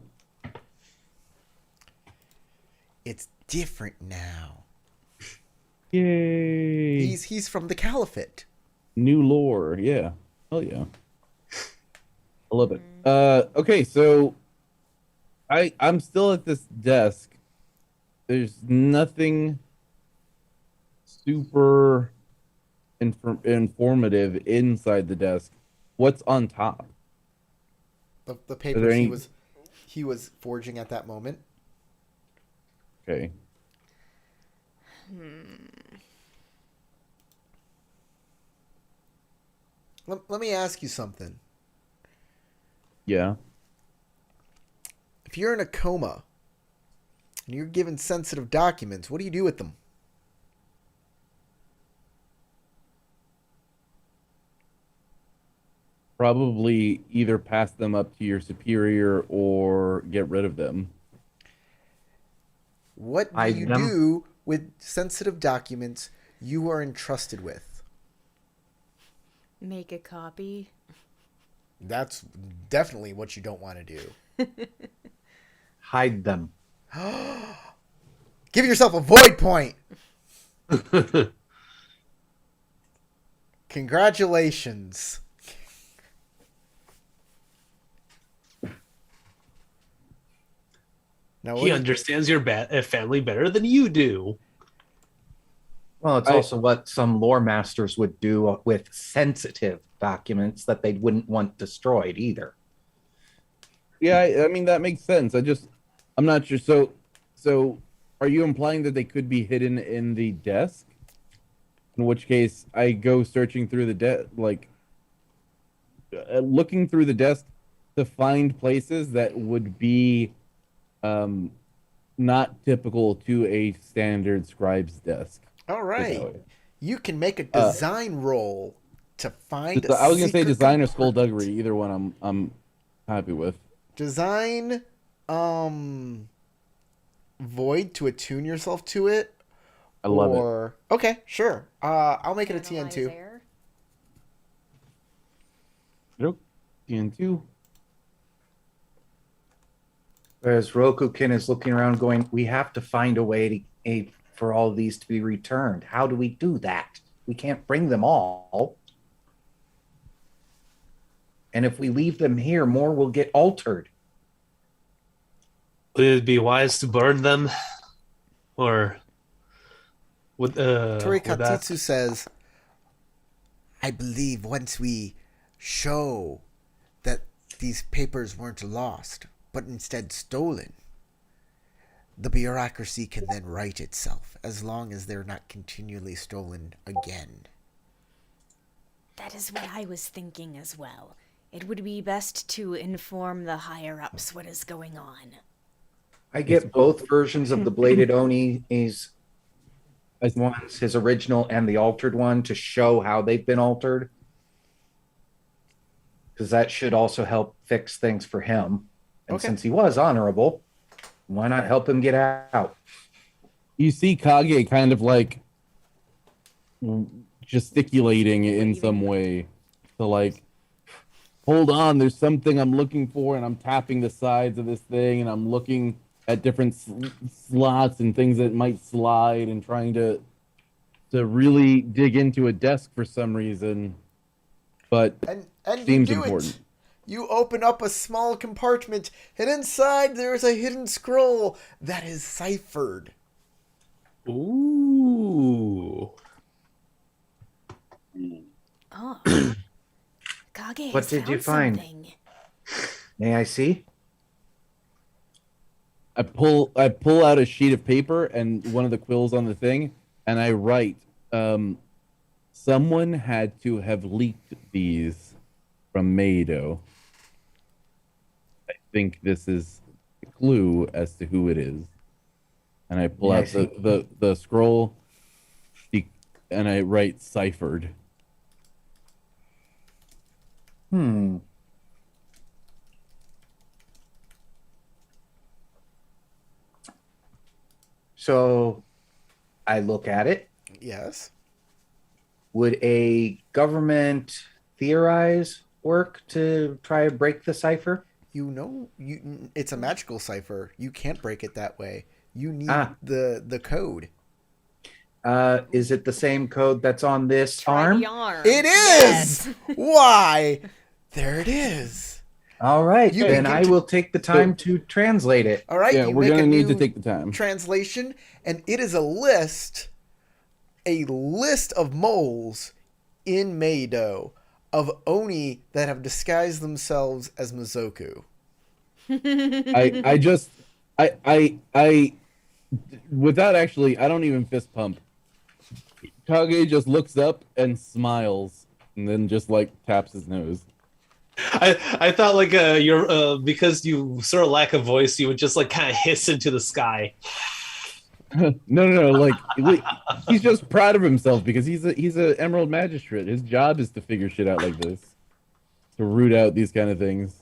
It's different now. Yay. He's from the Caliphate. New lore. Yeah. Hell yeah. I love it. Okay, so I'm still at this desk. There's nothing super informative inside the desk. What's on top? The papers he was forging at that moment. Okay. Let me ask you something. Yeah. If you're in a coma and you're given sensitive documents, what do you do with them? Probably either pass them up to your superior or get rid of them. What do Hide you them? do with sensitive documents you are entrusted with? Make a copy. That's definitely what you don't want to do. Hide them. Give yourself a void point. Congratulations. Now, He understands your family better than you do. Well, it's also what some lore masters would do with sensitive documents that they wouldn't want destroyed either. Yeah, I mean that makes sense. I'm not sure. So are you implying that they could be hidden in the desk? In which case, I go searching through the desk, looking through the desk to find places that would be not typical to a standard scribe's desk. all right. You can make a design roll to find. I was gonna say secret design or compartment. skullduggery. Either one, I'm happy with. Design, void to attune yourself to it. I love it. Okay, sure. I'll make it a TN2. Air. Nope. TN2. Whereas Rokukin is looking around going, we have to find a way for all of these to be returned. How do we do that? We can't bring them all. And if we leave them here, more will get altered. Would it be wise to burn them? Or would Tori would that... Katitsu says, I believe once we show that these papers weren't lost, but instead stolen, the bureaucracy can then right itself, as long as they're not continually stolen again. That is what I was thinking as well. It would be best to inform the higher-ups what is going on. I get both versions of the Bladed Oni's ones, his original and the altered one, to show how they've been altered. Because that should also help fix things for him. And Okay. since he was honorable, why not help him get out? You see Kage kind of like gesticulating in some way to like, hold on, there's something I'm looking for, and I'm tapping the sides of this thing, and I'm looking at different slots and things that might slide, and trying to really dig into a desk for some reason. But And seems you do important. it. You open up a small compartment, and inside there is a hidden scroll that is ciphered. Ooh. Oh. Kage What has did you found find? something. May I see? I pull out a sheet of paper and one of the quills on the thing, and I write, someone had to have leaked these from Meido. I think this is a clue as to who it is. And I pull out the scroll, and I write ciphered. So I look at it. Yes. Would a government theorize work to try to break the cipher? It's a magical cipher. You can't break it that way. You need the code. Is it the same code that's on this Try arm? the arm. It is! Yes. Why? There it is. All right, You then begin I to- will take the time to translate it. All right, Yeah, you we're make gonna a need to new take the time. translation, and it is a list of moles in Meido of Oni that have disguised themselves as Mizoku. I without actually, I don't even fist pump. Kage just looks up and smiles, and then just like taps his nose. I thought like you're because you sort of lack a voice, you would just like kind of hiss into the sky. No. Like he's just proud of himself because he's a Emerald Magistrate. His job is to figure shit out like this, to root out these kind of things.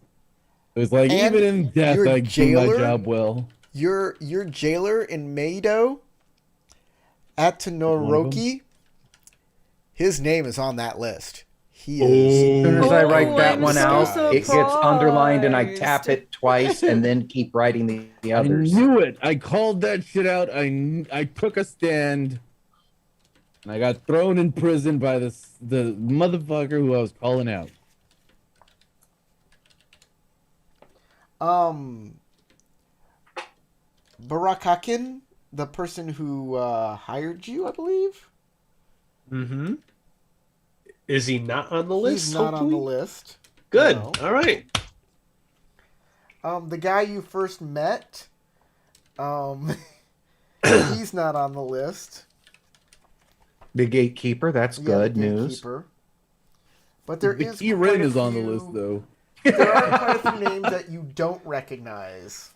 So it's like And even in death, your I do my job well. Your jailer in Meido, Atanoroki, his name is on that list. He is. As soon as I write that I'm one so out, it gets underlined and I surprised. tap it twice and then keep writing the I others. knew it. I called that shit out. I took a stand, and I got thrown in prison by the motherfucker who I was calling out. Barakakin, the person who hired you, I believe. Mm-hmm. Is he not on the list? He's not on the hopefully? list. Good. No. All right. The guy you first met, he's not on the list. The gatekeeper, that's Yeah, good the news. gatekeeper. But there The is key quite ring a is on the few- list, though. There are quite a few names that you don't recognize.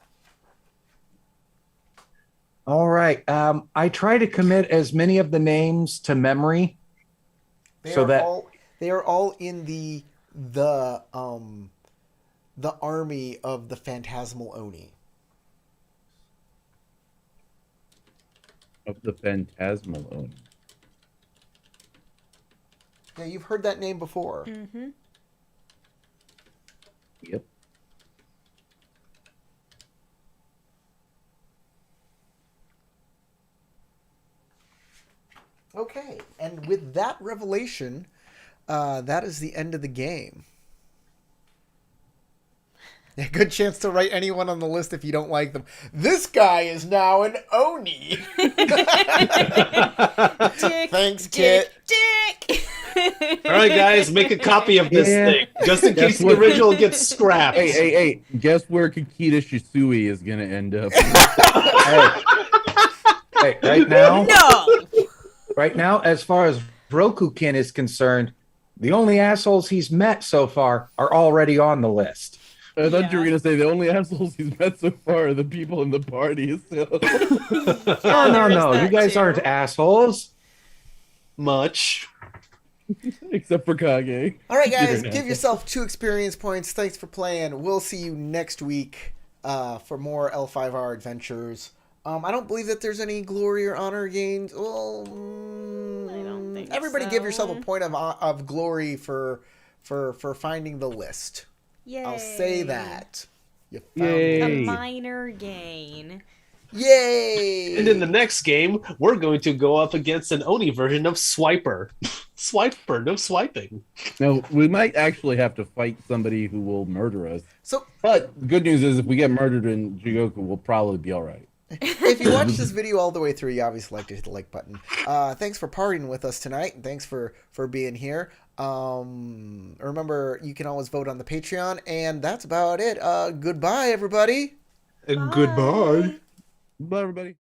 All right. I try to commit as many of the names to memory. They So are that- all they are all in the army of the Phantasmal Oni. Of the Phantasmal Oni. Yeah, you've heard that name before. Mm-hmm. Yep. Okay, and with that revelation, that is the end of the game. Yeah, good chance to write anyone on the list if you don't like them. This guy is now an Oni. Dick. Thanks, Kit. Dick. All right, guys, make a copy of this Yeah. thing just in case Guess the what? original gets scrapped. Hey! Guess where Kikita Shisui is gonna end up? Hey, right now, No. right now, as far as Rokukin is concerned, the only assholes he's met so far are already on the list. I thought you were Yeah. gonna say the only assholes he's met so far are the people in the party. So. Oh, no, there's you that guys too. aren't assholes. Much. Except for Kage. All right, guys, You're an give asshole. yourself 2 experience points. Thanks for playing. We'll see you next week for more L5R adventures. I don't believe that there's any glory or honor gained. Well, I don't think everybody so. give yourself a point of glory for finding the list. Yay. I'll say that. You found Yay. A the list. minor gain. Yay! And in the next game, we're going to go up against an Oni version of Swiper. Swiper, no swiping. Now we might actually have to fight somebody who will murder us. So But the good news is, if we get murdered in Jigoku, we'll probably be all right. if you watch this video all the way through, you obviously like to hit the like button. Thanks for partying with us tonight, and thanks for being here. Remember, you can always vote on the Patreon, and that's about it. Goodbye, everybody. Goodbye. Bye, everybody.